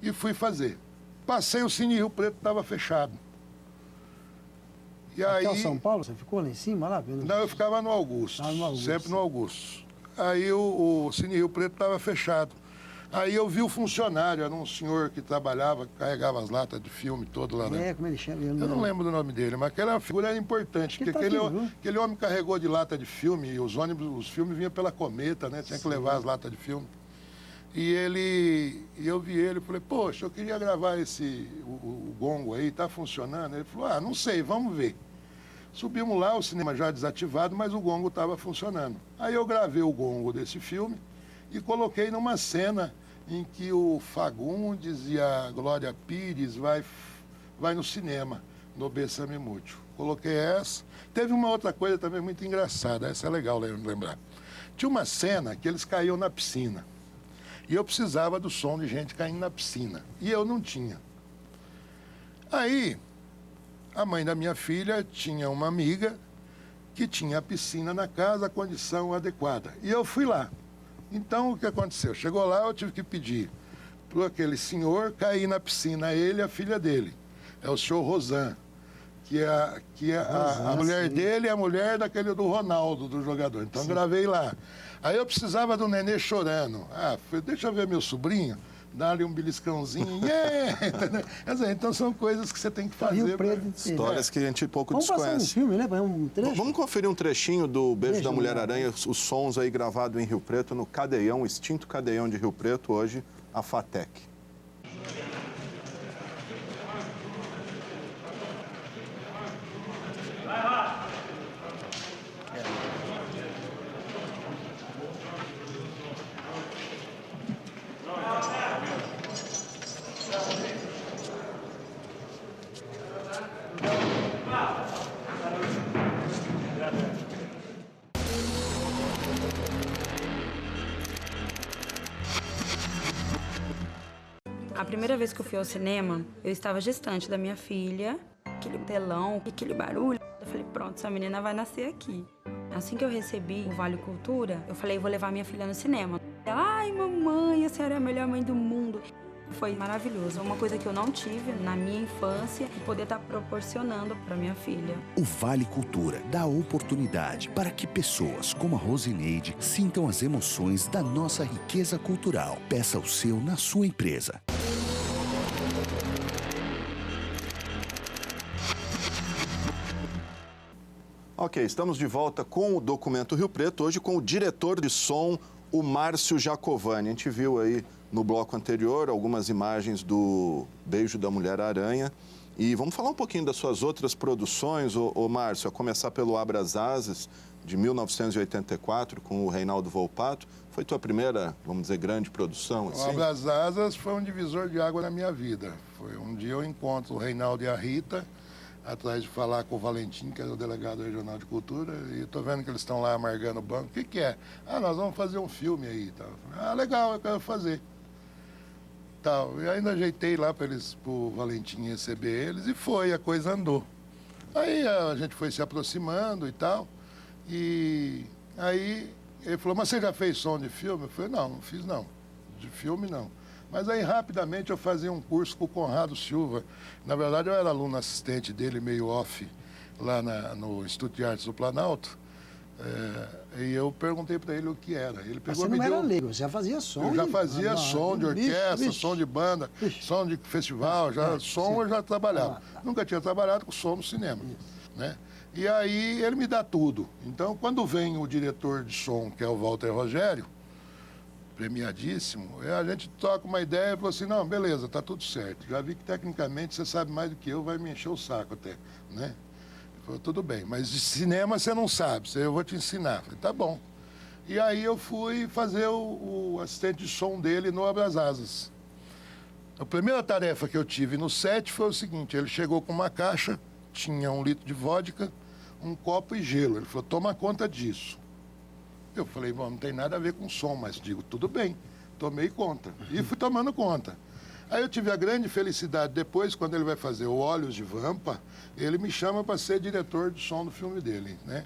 e fui fazer. Passei o Cine Rio Preto, estava fechado. E Até aí... o São Paulo? Você ficou lá em cima, lá? Não, eu ficava no Augusto, sempre no Augusto. Aí o Cine Rio Preto estava fechado. Aí eu vi o funcionário, era um senhor que trabalhava, carregava as latas de filme todo lá dentro. Como ele chama? Eu não lembro do nome dele, mas aquela figura era importante, porque aquele homem carregou de lata de filme, e os filmes vinham pela Cometa, né? Tinha que levar as latas de filme. E eu vi ele e falei, poxa, eu queria gravar o gongo aí, tá funcionando? Ele falou, não sei, vamos ver. Subimos lá, o cinema já desativado, mas o gongo estava funcionando. Aí eu gravei o gongo desse filme e coloquei numa cena em que o Fagundes e a Glória Pires vai no cinema, no Bessa-me Mútil. Coloquei essa. Teve uma outra coisa também muito engraçada, essa é legal lembrar. Tinha uma cena que eles caíam na piscina. E eu precisava do som de gente caindo na piscina. E eu não tinha. Aí... A mãe da minha filha tinha uma amiga que tinha a piscina na casa, a condição adequada. E eu fui lá. Então, o que aconteceu? Chegou lá, eu tive que pedir para aquele senhor cair na piscina, ele e a filha dele. É o senhor Rosan, que é a mulher dele e a mulher do Ronaldo, do jogador. Então, eu gravei lá. Aí eu precisava do nenê chorando. Falei, deixa eu ver meu sobrinho. Dar-lhe um beliscãozinho, então são coisas que você tem que fazer. Histórias que a gente pouco Vamos desconhece. Vamos passar um filme, né? Um trecho? Vamos conferir um trechinho do Beijo da Mulher-Aranha, os sons aí gravados em Rio Preto, no Cadeião, extinto Cadeião de Rio Preto, hoje, a FATEC. A primeira vez que eu fui ao cinema, eu estava gestante da minha filha, aquele telão, aquele barulho. Eu falei, pronto, essa menina vai nascer aqui. Assim que eu recebi o Vale Cultura, eu falei, vou levar minha filha no cinema. Ela, ai, mamãe, a senhora é a melhor mãe do mundo. Foi maravilhoso, uma coisa que eu não tive na minha infância e poder estar proporcionando para minha filha. O Vale Cultura dá oportunidade para que pessoas como a Rosineide sintam as emoções da nossa riqueza cultural. Peça o seu na sua empresa. Ok, estamos de volta com o Documento Rio Preto, hoje com o diretor de som, o Márcio Jacovani. A gente viu aí no bloco anterior algumas imagens do Beijo da Mulher-Aranha. E vamos falar um pouquinho das suas outras produções, ô Márcio, a começar pelo Abra as Asas, de 1984, com o Reinaldo Volpato. Foi tua primeira, vamos dizer, grande produção? Assim? O Abra as Asas foi um divisor de água na minha vida. Foi um dia eu encontro o Reinaldo e a Rita, atrás de falar com o Valentim, que era o delegado regional de cultura, e estou vendo que eles estão lá amargando o banco. O que é? Ah, nós vamos fazer um filme aí. Tá? Ah, legal, eu quero fazer. Tal. E ainda ajeitei lá para o Valentim receber eles e foi, a coisa andou. Aí a gente foi se aproximando e tal, e aí ele falou, mas você já fez som de filme? Eu falei, não fiz não, de filme não. Mas aí rapidamente eu fazia um curso com o Conrado Silva. Na verdade eu era aluno assistente dele, meio off, lá no Instituto de Artes do Planalto. E eu perguntei para ele o que era. Ele pegou, você não era leigo, você já fazia som. Eu já fazia som de orquestra, som de banda, som de festival, som eu já trabalhava. Nunca tinha trabalhado com som no cinema, né? E aí ele me dá tudo. Então, quando vem o diretor de som, que é o Walter Rogério, premiadíssimo, a gente troca uma ideia e falou assim, não, beleza, tá tudo certo. Já vi que tecnicamente você sabe mais do que eu, vai me encher o saco até, né? Falei, tudo bem, mas de cinema você não sabe, eu vou te ensinar. Falei, tá bom. E aí eu fui fazer o assistente de som dele no Abra as Asas. A primeira tarefa que eu tive no set foi o seguinte, ele chegou com uma caixa, tinha 1 litro de vodka, um copo e gelo. Ele falou, toma conta disso. Eu falei, bom, não tem nada a ver com som, mas digo, tudo bem, tomei conta. E fui tomando conta. Aí eu tive a grande felicidade, depois, quando ele vai fazer o Olhos de Vampa, ele me chama para ser diretor de som do filme dele, né?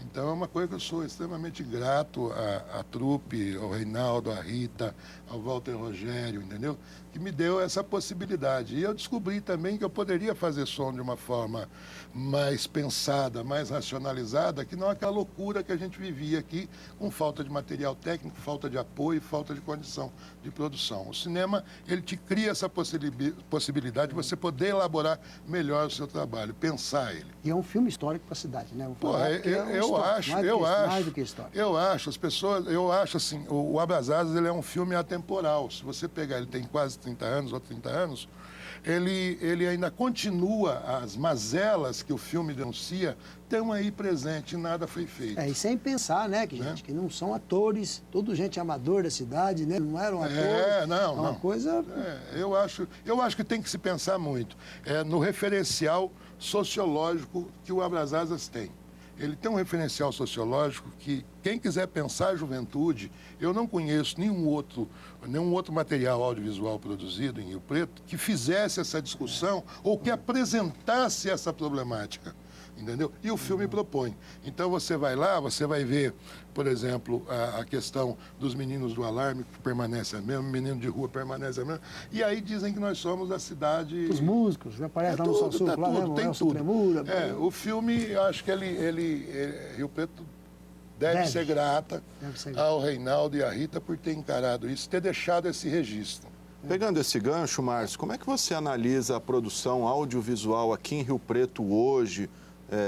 Então é uma coisa que eu sou extremamente grato à trupe, ao Reinaldo, à Rita, ao Walter Rogério, entendeu? Que me deu essa possibilidade. E eu descobri também que eu poderia fazer som de uma forma mais pensada, mais racionalizada, que não aquela loucura que a gente vivia aqui, com falta de material técnico, falta de apoio, falta de condição de produção. O cinema, ele te cria essa possibilidade de você poder elaborar melhor o seu trabalho, pensar ele. E é um filme histórico para a cidade, né? Eu acho, as pessoas, eu acho assim, o Abra as Asas, ele é um filme atemporal. Se você pegar, ele tem quase 30 anos ou 30 anos, ele ainda continua, as mazelas que o filme denuncia, estão aí presentes e nada foi feito. E sem pensar, né, gente, que não são atores, tudo gente amador da cidade, né? Não eram atores. Não. Coisa... eu acho que tem que se pensar muito no referencial sociológico que o Abra as Asas tem. Ele tem um referencial sociológico que, quem quiser pensar a juventude, eu não conheço nenhum outro material audiovisual produzido em Rio Preto que fizesse essa discussão ou que apresentasse essa problemática, entendeu? E o filme propõe. Então você vai lá, você vai ver, por exemplo, a questão dos meninos do alarme, que permanece a mesma, menino de rua permanece a mesma, e aí dizem que nós somos a cidade... Os músicos, aparece lá no Salsul, lá, tudo, tem tudo. Premura, o filme, eu acho que Rio Preto deve ser grata ao Reinaldo e à Rita por ter encarado isso, ter deixado esse registro. Pegando esse gancho, Márcio, como é que você analisa a produção audiovisual aqui em Rio Preto hoje?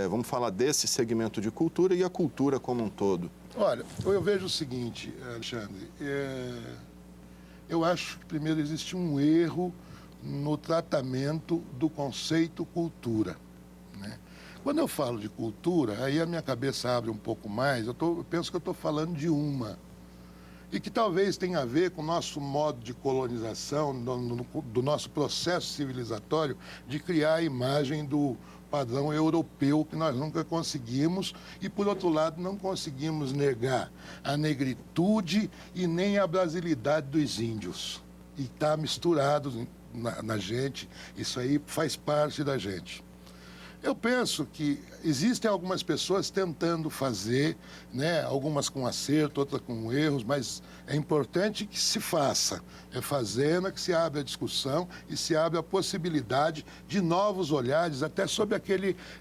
Vamos falar desse segmento de cultura e a cultura como um todo. Olha, eu vejo o seguinte, Alexandre, eu acho que primeiro existe um erro no tratamento do conceito cultura, né? Quando eu falo de cultura, aí a minha cabeça abre um pouco mais, eu penso que eu estou falando de uma, e que talvez tenha a ver com o nosso modo de colonização, do nosso processo civilizatório de criar a imagem do padrão europeu que nós nunca conseguimos e, por outro lado, não conseguimos negar a negritude e nem a brasilidade dos índios. E está misturado na gente, isso aí faz parte da gente. Eu penso que existem algumas pessoas tentando fazer, né, algumas com acerto, outras com erros, mas é importante que se faça. É fazendo que se abre a discussão e se abre a possibilidade de novos olhares, até sobre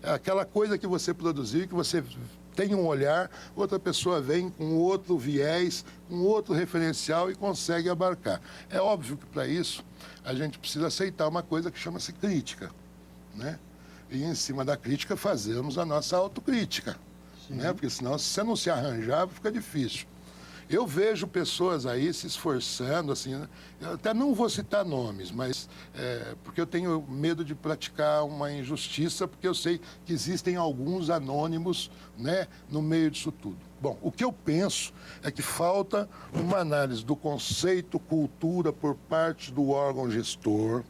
aquela coisa que você produziu, que você tem um olhar, outra pessoa vem com outro viés, com outro referencial e consegue abarcar. É óbvio que para isso a gente precisa aceitar uma coisa que chama-se crítica, né? E em cima da crítica fazemos a nossa autocrítica, né? Porque senão, se você não se arranjar, fica difícil. Eu vejo pessoas aí se esforçando, assim, né? Eu até não vou citar nomes, mas porque eu tenho medo de praticar uma injustiça, porque eu sei que existem alguns anônimos, né, no meio disso tudo. Bom, o que eu penso é que falta uma análise do conceito cultura por parte do órgão gestor,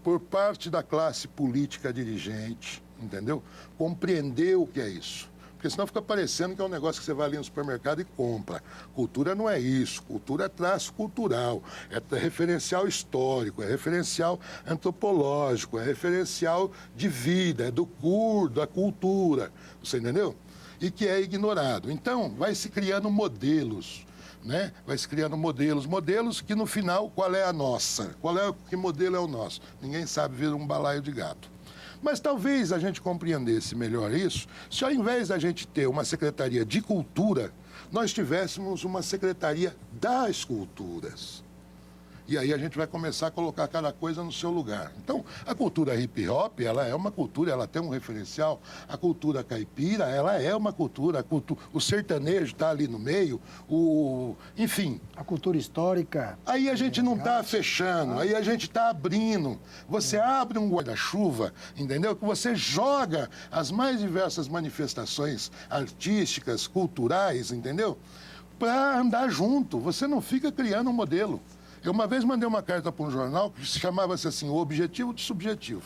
por parte da classe política dirigente, entendeu? Compreender o que é isso. Porque senão fica parecendo que é um negócio que você vai ali no supermercado e compra. Cultura não é isso. Cultura é traço cultural, é referencial histórico, é referencial antropológico, é referencial de vida, é da cultura. Você entendeu? E que é ignorado. Então, vai se criando modelos, né? Vai se criando modelos que no final, qual é a nossa? Que modelo é o nosso? Ninguém sabe, vira um balaio de gato. Mas talvez a gente compreendesse melhor isso se, ao invés da gente ter uma Secretaria de Cultura, nós tivéssemos uma Secretaria das Culturas. E aí a gente vai começar a colocar cada coisa no seu lugar. Então, a cultura hip-hop, ela é uma cultura, ela tem um referencial. A cultura caipira, ela é uma cultura. O sertanejo está ali no meio, enfim. A cultura histórica. Aí a gente não está fechando, aí a gente está abrindo. Você abre um guarda-chuva, entendeu? Que você joga as mais diversas manifestações artísticas, culturais, entendeu? Para andar junto. Você não fica criando um modelo. Eu uma vez mandei uma carta para um jornal que se chamava-se assim, o objetivo de subjetivo.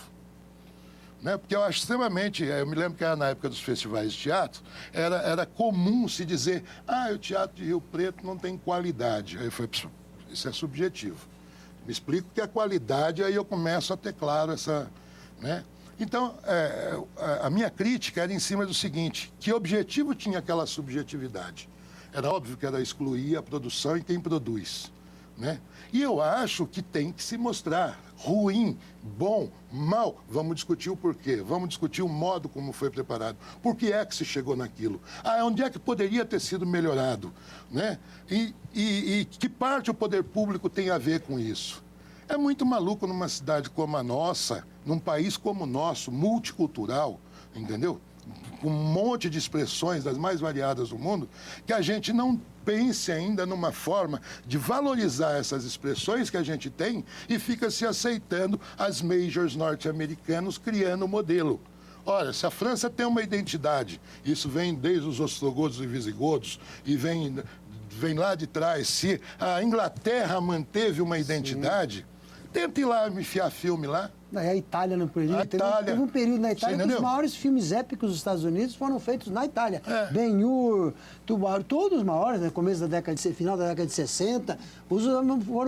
Né? Porque eu acho extremamente, eu me lembro que era na época dos festivais de teatro, era comum se dizer, o teatro de Rio Preto não tem qualidade. Aí eu falei, isso é subjetivo. Me explico que a qualidade, aí eu começo a ter claro essa... Né? Então, a minha crítica era em cima do seguinte, que objetivo tinha aquela subjetividade? Era óbvio que era excluir a produção e quem produz. Né? E eu acho que tem que se mostrar ruim, bom, mal. Vamos discutir o porquê, vamos discutir o modo como foi preparado. Por que é que se chegou naquilo? Onde é que poderia ter sido melhorado? Né? E que parte o poder público tem a ver com isso? É muito maluco numa cidade como a nossa, num país como o nosso, multicultural, entendeu? Com um monte de expressões das mais variadas do mundo, que a gente não pense ainda numa forma de valorizar essas expressões que a gente tem e fica se aceitando as majors norte-americanos criando o modelo. Olha, se a França tem uma identidade, isso vem desde os ostrogodos e visigodos e vem lá de trás, se a Inglaterra manteve uma identidade, tenta ir lá enfiar filme lá. A Itália, no período, teve um período na Itália que os maiores filmes épicos dos Estados Unidos foram feitos na Itália. Ben-Hur, Tubarão, todos os maiores, né? Final da década de 60,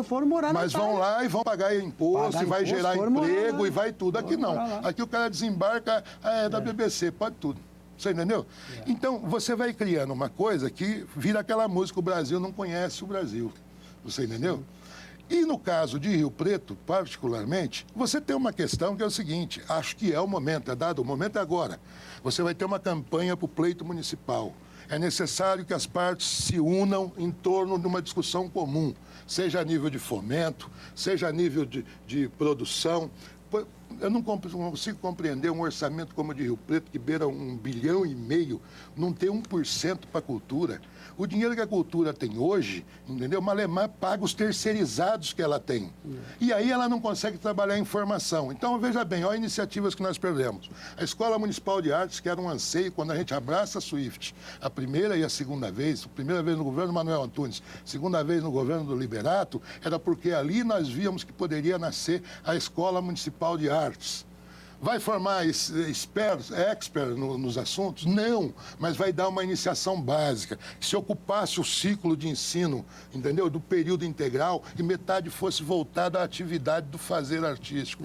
foram morar na Itália. Mas vão lá e vão pagar imposto, e vai gerar emprego, e vai tudo. Aqui não. Aqui o cara desembarca, da BBC, pode tudo. Você entendeu? Então, você vai criando uma coisa que vira aquela música, o Brasil não conhece o Brasil. Você entendeu? Sim. E no caso de Rio Preto, particularmente, você tem uma questão que é o seguinte, acho que é o momento, o momento é agora. Você vai ter uma campanha para o pleito municipal. É necessário que as partes se unam em torno de uma discussão comum, seja a nível de fomento, seja a nível de produção. Eu não consigo compreender um orçamento como o de Rio Preto, que beira 1,5 bilhão, não ter 1% para a cultura. O dinheiro que a cultura tem hoje, entendeu? Malemar paga os terceirizados que ela tem. E aí ela não consegue trabalhar a informação. Então, veja bem, olha iniciativas que nós perdemos. A Escola Municipal de Artes, que era um anseio, quando a gente abraça a Swift, a primeira e a segunda vez, no governo Manuel Antunes, segunda vez no governo do Liberato, era porque ali nós víamos que poderia nascer a Escola Municipal de Artes. Vai formar expert nos assuntos? Não, mas vai dar uma iniciação básica. Se ocupasse o ciclo de ensino, entendeu? Do período integral e metade fosse voltada à atividade do fazer artístico,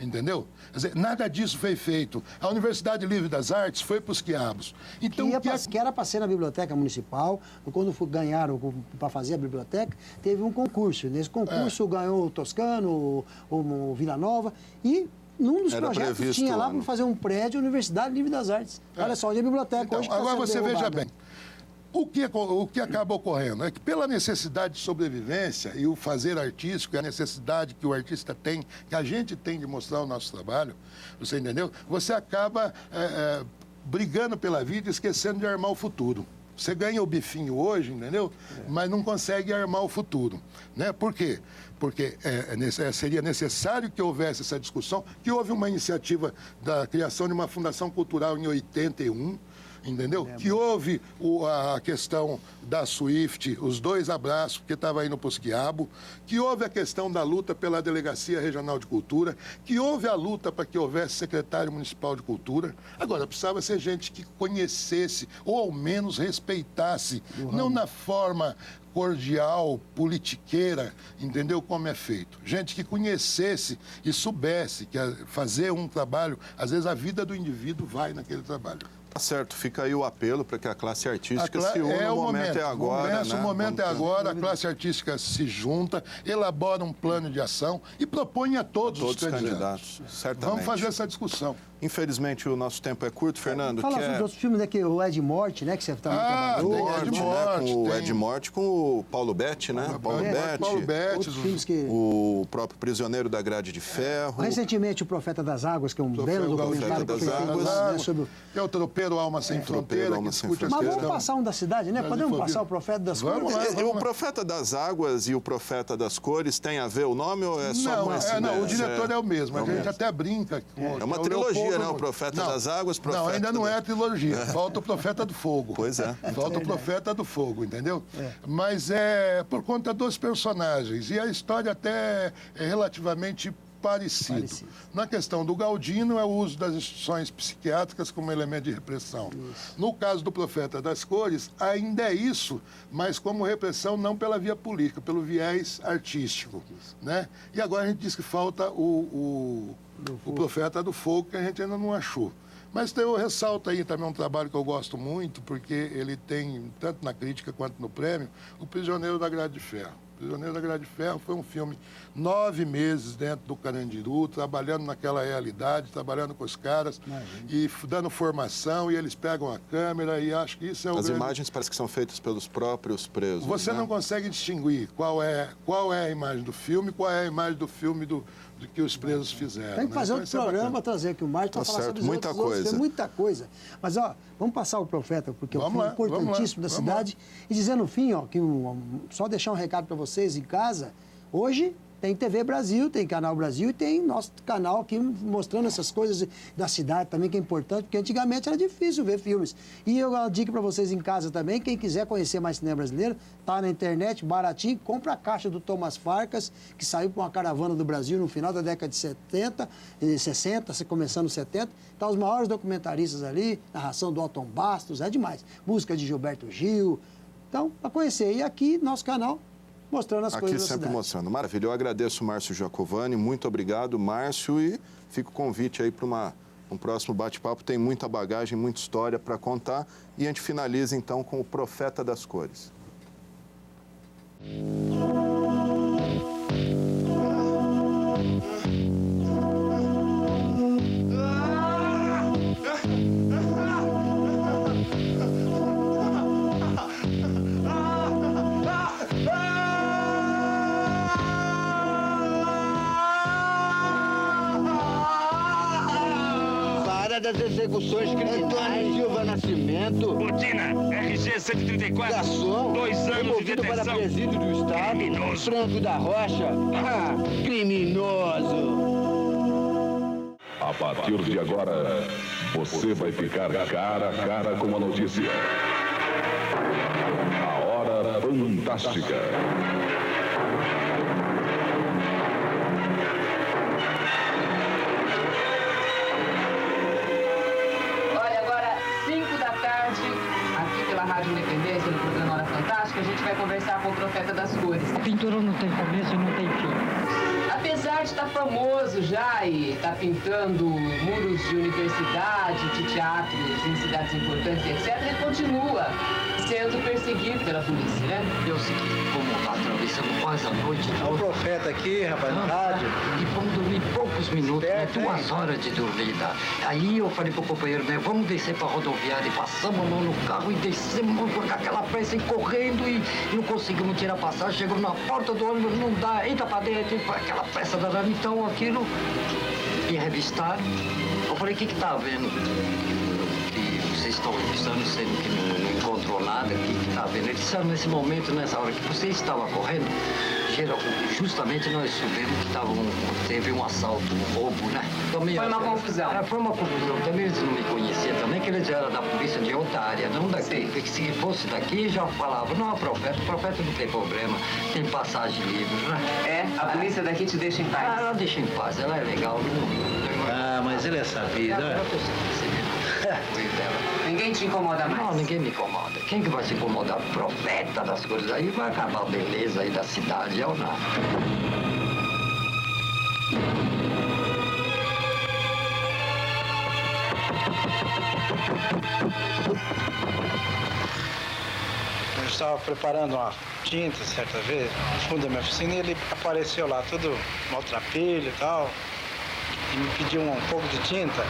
entendeu? Quer dizer, nada disso foi feito. A Universidade Livre das Artes foi para os quiabos. Então, que era para ser na Biblioteca Municipal, quando ganharam para fazer a biblioteca, teve um concurso. Nesse concurso ganhou o Toscano, o Vila Nova e... Num dos projetos que tinha lá para fazer um prédio, Universidade Livre das Artes. Olha só, onde a biblioteca então, hoje agora você veja bem, o que acaba ocorrendo é que pela necessidade de sobrevivência e o fazer artístico, e a necessidade que o artista tem, que a gente tem de mostrar o nosso trabalho, você entendeu? Você acaba brigando pela vida e esquecendo de armar o futuro. Você ganha o bifinho hoje, entendeu? Mas não consegue armar o futuro, né? Por quê? Porque seria necessário que houvesse essa discussão, que houve uma iniciativa da criação de uma fundação cultural em 81, entendeu? Que houve a questão da SWIFT, os 2 abraços, porque estava aí no Posquiabo, que houve a questão da luta pela Delegacia Regional de Cultura, que houve a luta para que houvesse secretário municipal de cultura. Agora, precisava ser gente que conhecesse, ou ao menos respeitasse, não na forma cordial, politiqueira, entendeu como é feito. Gente que conhecesse e soubesse que fazer um trabalho, às vezes a vida do indivíduo vai naquele trabalho. Tá certo, fica aí o apelo para que a classe artística se una, o momento é agora, né? O momento é agora, a classe artística se junta, elabora um plano de ação e propõe a todos os candidatos. Certamente. Vamos fazer essa discussão. Infelizmente, o nosso tempo é curto, Fernando. Fala sobre outros filmes, né? Que o Ed Morte, né? Que você também trabalhou. Com o Ed Morte, com o Paulo Betti, né? Paulo Betti. Outros filmes que... O próprio Prisioneiro da Grade de Ferro. Recentemente, O Profeta das Águas, que é um belo documentário que foi feito, né, sobre... É o Tropeiro Alma Sem Fronteira, que discute Mas vamos passar um da cidade, né? Podemos passar O Profeta das Cores? O Profeta das Águas e o Profeta das Cores tem a ver o nome ou é só coincidência? Não, o diretor é o mesmo. A gente até brinca. É uma trilogia, né? O Profeta das Águas, Não, ainda não é a trilogia. Falta o Profeta do Fogo. Pois é. Falta o Profeta do Fogo, entendeu? Mas é por conta dos personagens. E a história até é relativamente parecido. Na questão do Galdino, é o uso das instituições psiquiátricas como elemento de repressão. Isso. No caso do Profeta das Cores, ainda é isso, mas como repressão não pela via política, pelo viés artístico. Né? E agora a gente diz que falta o Profeta do Fogo, que a gente ainda não achou. Mas eu ressalto aí também um trabalho que eu gosto muito, porque ele tem, tanto na crítica quanto no prêmio, O Prisioneiro da Grade de Ferro. O Prisioneiro da Grade de Ferro foi um filme 9 meses dentro do Carandiru, trabalhando naquela realidade, trabalhando com os caras e dando formação, e eles pegam a câmera e acho que isso é o As imagens parece que são feitas pelos próprios presos. Você não consegue distinguir qual é a imagem do filme, qual é a imagem do filme do que os presos fizeram. Tem que fazer outro programa, trazer aqui o Márcio para falar sobre muita coisa. Muita coisa. Mas, ó, vamos passar o Profeta, porque é um filme importantíssimo da cidade. E dizer no fim, ó, que só deixar um recado para vocês em casa, hoje tem TV Brasil, tem Canal Brasil e tem nosso canal aqui mostrando essas coisas da cidade também, que é importante, porque antigamente era difícil ver filmes. E eu digo para vocês em casa também, quem quiser conhecer mais cinema brasileiro, tá na internet, baratinho, compra a caixa do Thomas Farkas, que saiu com uma caravana do Brasil no final da década de 70, 60, começando 70. Tá os maiores documentaristas ali, narração do Otton Bastos, é demais. Música de Gilberto Gil. Então, para conhecer. E aqui, nosso canal, mostrando as coisas da cidade. Aqui sempre mostrando. Maravilha. Eu agradeço o Márcio Giacovani. Muito obrigado, Márcio. E fica o convite aí para um próximo bate-papo. Tem muita bagagem, muita história para contar. E a gente finaliza, então, com o Profeta das Cores. Das execuções criminais. Antônio Silva Nascimento. Botina, RG 134. Garçom. 2 anos de detenção. Para presídio do Estado. Criminoso. Franco da Rocha. Criminoso. A partir de agora, você vai ficar cara a cara com a notícia. A Hora Fantástica. Rádio Independência, no programa Hora Fantástica, a gente vai conversar com o Profeta das Cores. A pintura não tem começo e não tem fim. Apesar de estar famoso já e estar pintando muros de universidade, de teatros em cidades importantes, etc., ele continua sendo perseguido pela polícia, né? Eu sei como atravessando quase a noite. O Profeta aqui, rapaz, na rádio. E vamos dormir poucos minutos, né? 2 horas de dormida. Aí eu falei pro companheiro meu, vamos descer pra rodoviária. E passamos a mão no carro e descemos com aquela pressa e correndo e não conseguimos tirar a passagem. Chegamos na porta do ônibus, não dá, entra pra dentro, aquela pressa danada. Então aquilo, me revistaram. Eu falei, o que tá havendo? Que vocês estão revistando, sendo que não encontrou nada, o que está vendo? Ele disse, nesse momento, nessa hora que você estava correndo, justamente nós soubemos que teve um assalto, um roubo, né? Também, foi uma confusão. Foi uma confusão. Também eles não me conheciam também, que eles eram da polícia de outra área, não daqui. Porque se fosse daqui, já falavam, não, o profeta não tem problema, tem passagem livre, né? É? A polícia daqui te deixa em paz? Ah, ela deixa em paz, ela é legal. Mas ele é sabido, né? Ninguém te incomoda mais? Não, ninguém me incomoda. Quem que vai se incomodar? O profeta das coisas aí vai acabar a beleza aí da cidade, é ou não? Eu estava preparando uma tinta certa vez, no fundo da minha oficina, e ele apareceu lá, todo maltrapilho e tal, e me pediu um pouco de tinta.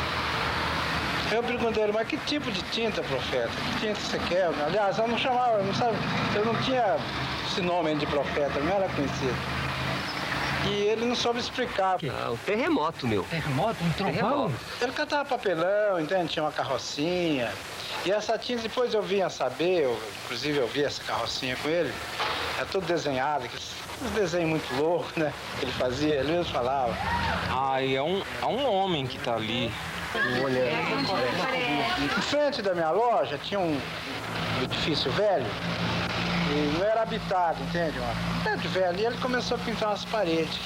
Eu perguntei a ele, mas que tipo de tinta, profeta? Que tinta você quer? Aliás, eu não chamava, eu não tinha esse nome de profeta, não era conhecido. E ele não soube explicar. Um terremoto, meu. Terremoto? Um trovão? Ele cantava papelão, entende? Tinha uma carrocinha. E essa tinta, depois eu vim a saber, inclusive eu vi essa carrocinha com ele, é tudo desenhado, uns desenhos muito loucos, né? Que ele fazia, ele mesmo falava. E é um homem que tá ali. Em frente da minha loja tinha um edifício velho e não era habitado, entende? Um prédio velho. E ele começou a pintar essa parede.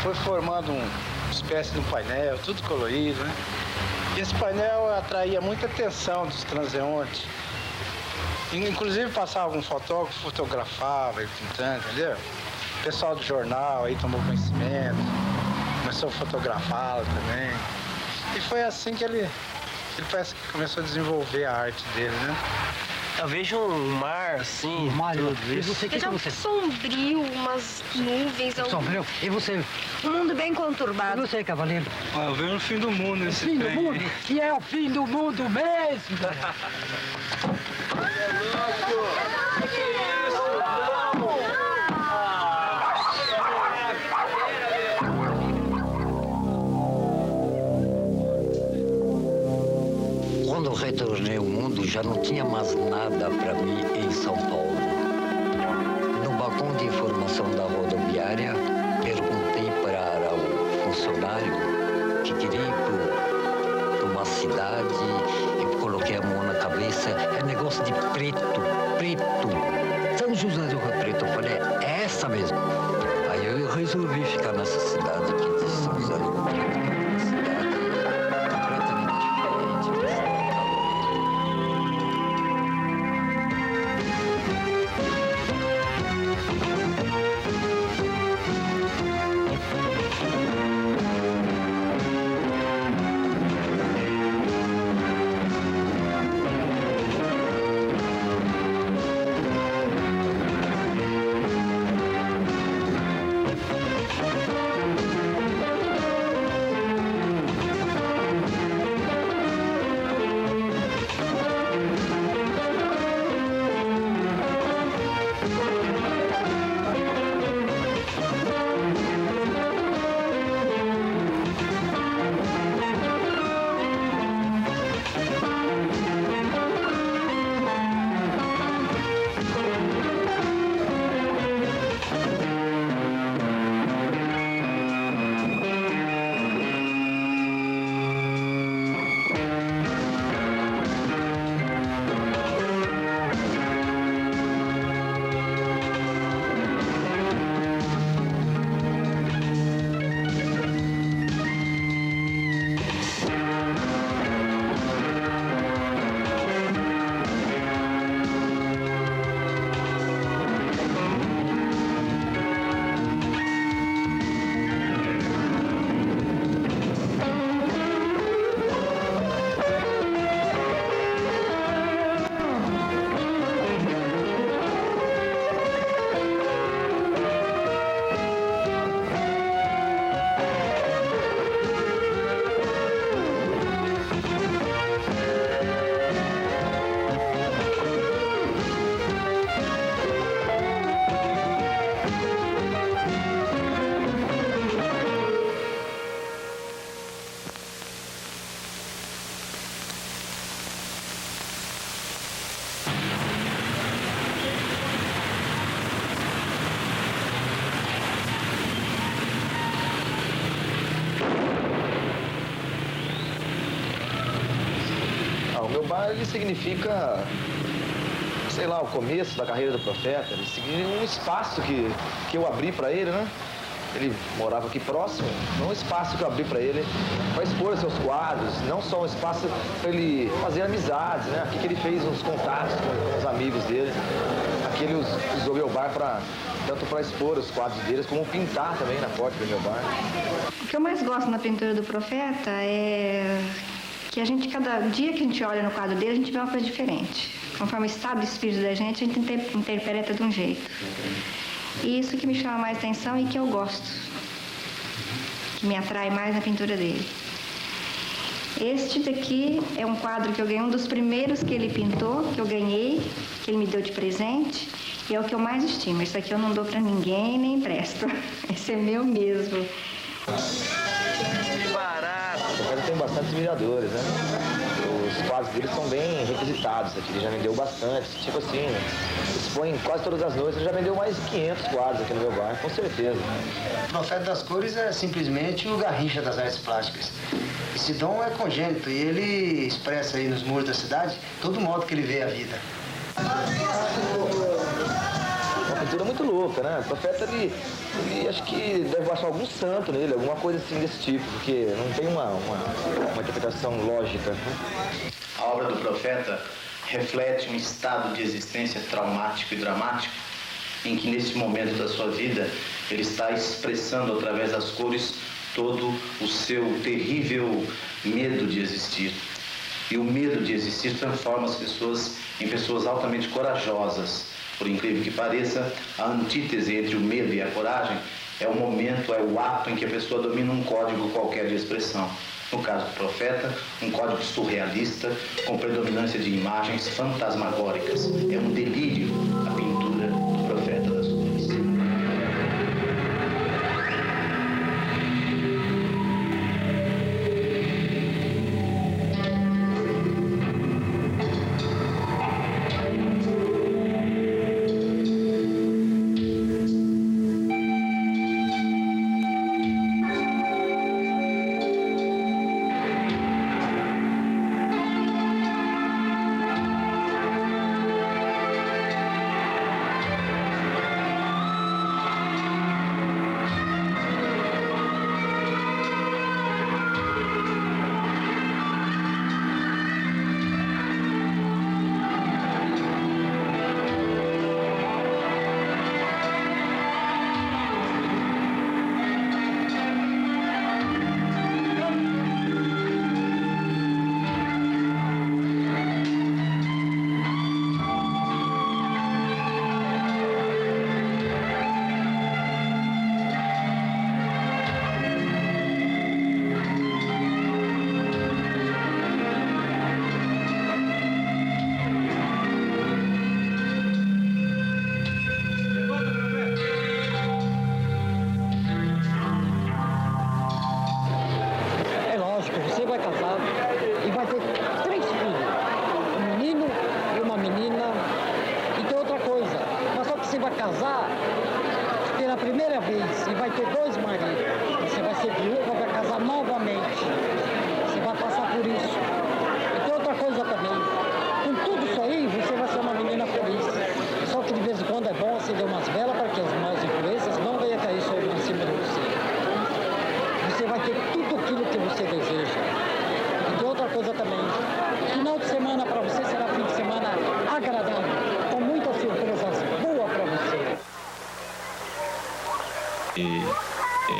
Foi formando uma espécie de um painel, tudo colorido, né? E esse painel atraía muita atenção dos transeuntes. Inclusive passava um fotógrafo, fotografava ele pintando, entendeu? O pessoal do jornal aí tomou conhecimento. Começou a fotografá-lo também. E foi assim que ele parece que começou a desenvolver a arte dele, né? Eu vejo um mar assim, tudo isso. Vejo um sombrio, umas nuvens. Sombrio? E você? Um mundo bem conturbado. E você, cavaleiro? Eu vejo o fim do mundo esse fim do mundo? E é o fim do mundo mesmo! Quando retornei ao mundo, já não tinha mais nada para mim em São Paulo. No balcão de informação da rodoviária, perguntei para o funcionário que queria ir para uma cidade e coloquei a mão na cabeça. É negócio de preto. São José do Rio Preto. Eu falei, é essa mesmo. Aí eu resolvi ficar nessa cidade aqui de São José do Rio Preto. meu bar, ele significa, sei lá, o começo da carreira do Profeta. Ele significa um espaço que eu abri para ele, né? Ele morava aqui próximo, um espaço que eu abri para ele para expor seus quadros, não só um espaço para ele fazer amizades, né? Aqui que ele fez uns contatos com os amigos dele. Aqui ele usou meu bar tanto para expor os quadros deles, como pintar também na porta do meu bar. O que eu mais gosto na pintura do Profeta é que cada dia que a gente olha no quadro dele, a gente vê uma coisa diferente. Conforme o estado de espírito da gente, a gente interpreta de um jeito. E isso que me chama mais atenção e que eu gosto, que me atrai mais na pintura dele. Este daqui é um quadro que eu ganhei, um dos primeiros que ele pintou, que eu ganhei, que ele me deu de presente, e é o que eu mais estimo. Isso aqui eu não dou pra ninguém, nem empresto. Esse é meu mesmo. Que barato! O Profeta tem bastante admiradores, né? Os quadros dele são bem requisitados aqui, ele já vendeu bastante. Tipo assim, expõe quase todas as noites, ele já vendeu mais de 500 quadros aqui no meu bar, com certeza. O Profeta das Cores é simplesmente o Garrincha das artes plásticas. Esse dom é congênito e ele expressa aí nos muros da cidade todo modo que ele vê a vida. Uma pintura muito louca, né? O Profeta, ele acho que deve achar algum santo nele, alguma coisa assim desse tipo, porque não tem uma interpretação lógica. A obra do Profeta reflete um estado de existência traumático e dramático, em que nesse momento da sua vida ele está expressando através das cores todo o seu terrível medo de existir. E o medo de existir transforma as pessoas em pessoas altamente corajosas. Por incrível que pareça, a antítese entre o medo e a coragem é o momento, é o ato em que a pessoa domina um código qualquer de expressão. No caso do Profeta, um código surrealista com predominância de imagens fantasmagóricas. É um delírio a pintura do Profeta das Cores.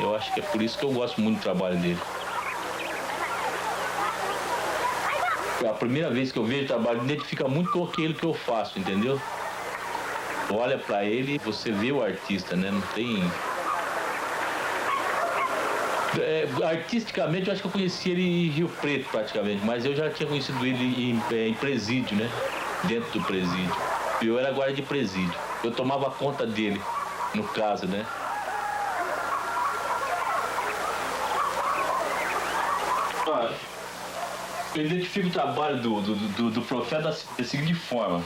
Eu acho que é por isso que eu gosto muito do trabalho dele. A primeira vez que eu vejo o trabalho dele, fica muito com aquilo que eu faço, entendeu? Olha pra ele, você vê o artista, né? Não tem... artisticamente, eu acho que eu conheci ele em Rio Preto, praticamente, mas eu já tinha conhecido ele em presídio, né? Dentro do presídio. Eu era guarda de presídio. Eu tomava conta dele, no caso, né? Eu identifico o trabalho do Profeta da seguinte forma.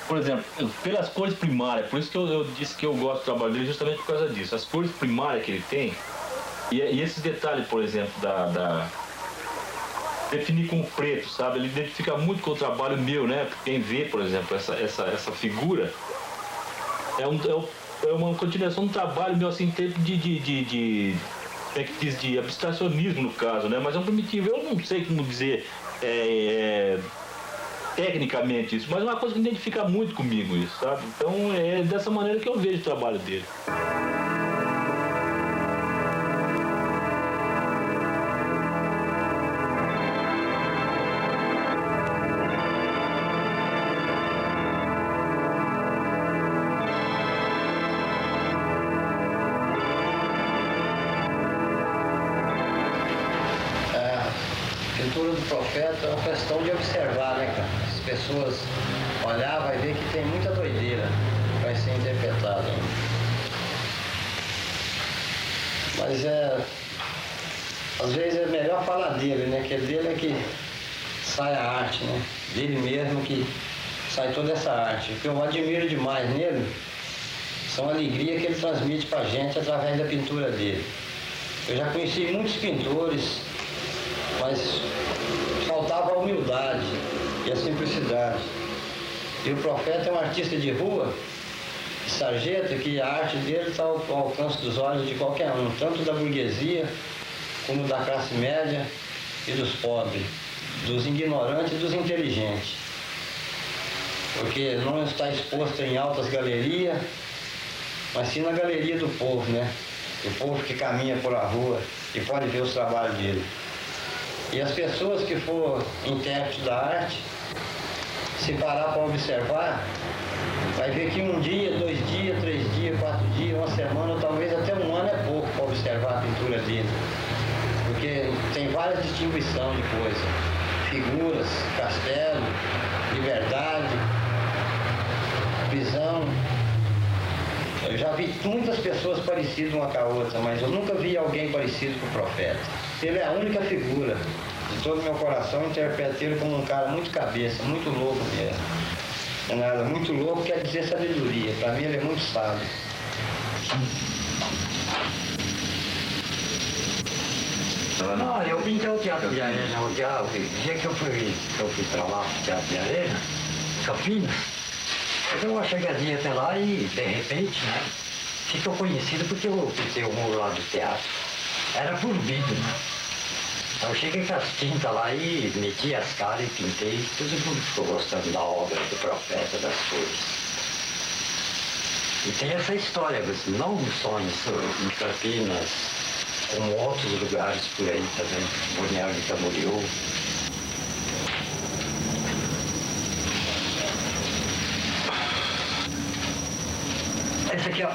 Por exemplo, pelas cores primárias, por isso que eu disse que eu gosto do trabalho dele justamente por causa disso. As cores primárias que ele tem, e esses detalhes, por exemplo, definir com o preto, sabe? Ele identifica muito com o trabalho meu, né? Quem vê, por exemplo, essa figura é uma continuação do trabalho meu, assim, em tempo de abstracionismo, no caso, né? Mas é um primitivo. Eu não sei como dizer tecnicamente isso, mas é uma coisa que identifica muito comigo isso, sabe? Então é dessa maneira que eu vejo o trabalho dele. É uma questão de observar, né, cara? As pessoas olhar, vai ver que tem muita doideira que vai ser interpretada. Né? Mas às vezes é melhor falar dele, né? Que dele é que sai a arte, né? Dele mesmo que sai toda essa arte. O que eu admiro demais nele são a alegria que ele transmite pra gente através da pintura dele. Eu já conheci muitos pintores, mas faltava a humildade e a simplicidade. E o Profeta é um artista de rua, de sarjeta, que a arte dele está ao alcance dos olhos de qualquer um, tanto da burguesia, como da classe média e dos pobres, dos ignorantes e dos inteligentes. Porque não está exposto em altas galerias, mas sim na galeria do povo, né? O povo que caminha por a rua e pode ver os trabalhos dele. E as pessoas que for intérpretes da arte, se parar para observar, vai ver que 1 dia, 2 dias, 3 dias, 4 dias, 1 semana, ou talvez até 1 ano é pouco para observar a pintura dele. Porque tem várias distinções de coisas. Figuras, castelo, liberdade, visão. Eu já vi muitas pessoas parecidas uma com a outra, mas eu nunca vi alguém parecido com o Profeta. Ele é a única figura. De todo o meu coração, eu interpreto ele como um cara muito cabeça, muito louco mesmo. Não é nada, muito louco quer dizer sabedoria. Para mim ele é muito sábio. Não, eu pintei o Teatro de Arena, o dia que eu fui para lá, o Teatro de Arena, Campinas, eu dei uma chegadinha até lá e, de repente, né, ficou conhecido porque eu pintei o muro lá do teatro. Era por vídeo, né? Então eu cheguei com as tintas lá e meti as caras e pintei, todo mundo ficou gostando da obra do Profeta das Cores. E tem essa história, não só em Campinas, como outros lugares por aí também, Balneário de Camboriú.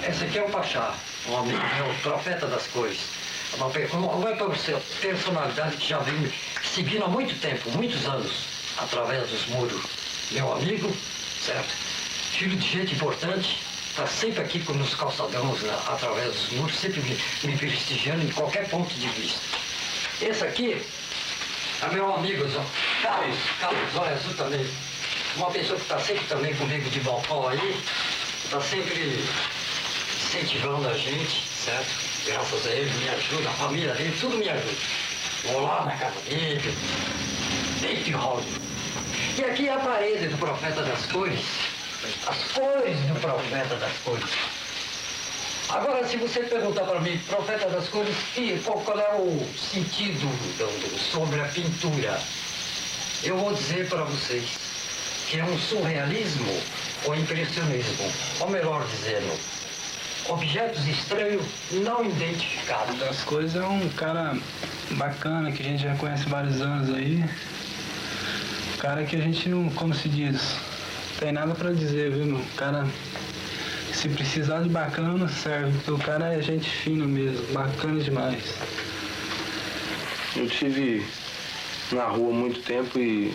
Esse aqui é o Pachá, um amigo meu, Profeta das Cores. Uma personalidade que já vem me seguindo há muito tempo, muitos anos, através dos muros. Meu amigo, certo? Filho de gente importante, está sempre aqui nos calçadões, né, através dos muros, sempre me prestigiando em qualquer ponto de vista. Esse aqui é meu amigo, Carlos Zóia também. Uma pessoa que está sempre também comigo de balcão aí, está sempre incentivando a gente, certo? Graças a ele, me ajuda, a família dele, tudo me ajuda. Vou lá na casa dele, deito e rolo. E aqui é a parede do Profeta das Cores, as cores do Profeta das Cores. Agora, se você perguntar para mim, Profeta das Cores, qual é o sentido sobre a pintura? Eu vou dizer para vocês que é um surrealismo ou impressionismo, ou melhor dizendo, objetos estranhos não identificados. Das Cores é um cara bacana, que a gente já conhece há vários anos aí. Cara que a gente não, como se diz, tem nada pra dizer, viu, meu? Cara, se precisar de bacana, serve, porque o cara é gente fina mesmo, bacana demais. Eu tive na rua há muito tempo e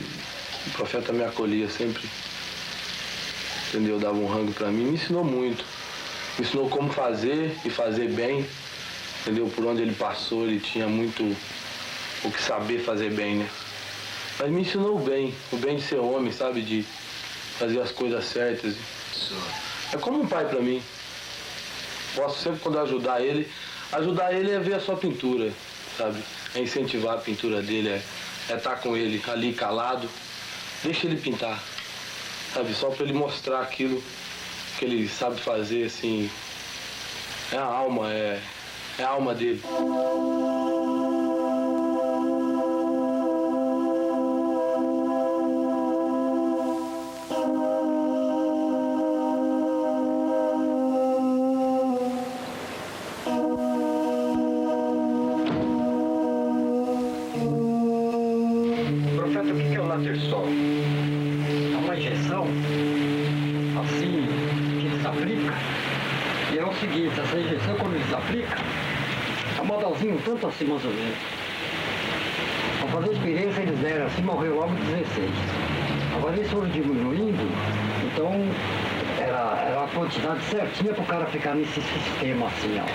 o Profeta me acolhia sempre, entendeu? Dava um rango pra mim, me ensinou muito. Me ensinou como fazer e fazer bem, entendeu? Por onde ele passou, ele tinha muito o que saber fazer bem, né? Mas me ensinou o bem de ser homem, sabe? De fazer as coisas certas. É como um pai pra mim. Posso sempre, quando ajudar ele é ver a sua pintura. sabe? É incentivar a pintura dele, é estar com ele ali calado. Deixa ele pintar, sabe? Só para ele mostrar aquilo que ele sabe fazer, assim. É a alma, é a alma dele. Profeta, o que é o latersol? É uma injeção, assim, que desaplica. E é o seguinte, essa injeção, quando desaplica, é um modalzinho tanto assim, mais ou menos. Para fazer a experiência, eles deram assim, morreu logo 16. Agora eles foram diminuindo, então era a quantidade certinha para o cara ficar nesse sistema assim, ó.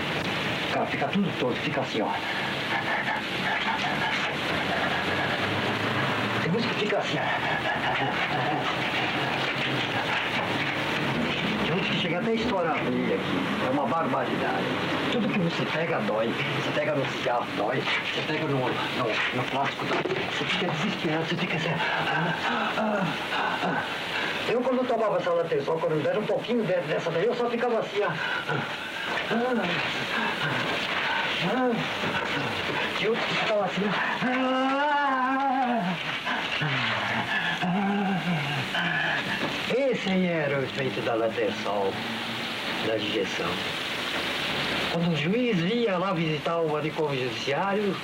O cara fica tudo todo, fica assim, ó. Tem música que fica assim, ó. Tem música que chega até a estourar a veia aqui. É uma barbaridade. Tudo que você pega dói. Você pega no cigarro dói. Você pega no plástico dói. Você fica desesperado, você fica assim. Eu quando tomava essa latersol, quando era um pouquinho dessa daí, eu só ficava assim, ó. E outros que ficavam assim, Esse aí era o efeito da latersol, da injeção. Quando o juiz ia lá visitar o manicômio judiciário,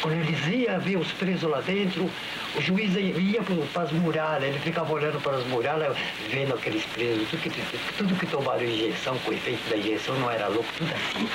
quando eles iam ver os presos lá dentro, o juiz ia para as muralhas, ele ficava olhando para as muralhas, vendo aqueles presos, tudo que tomaram injeção, com o efeito da injeção, não era louco, tudo assim.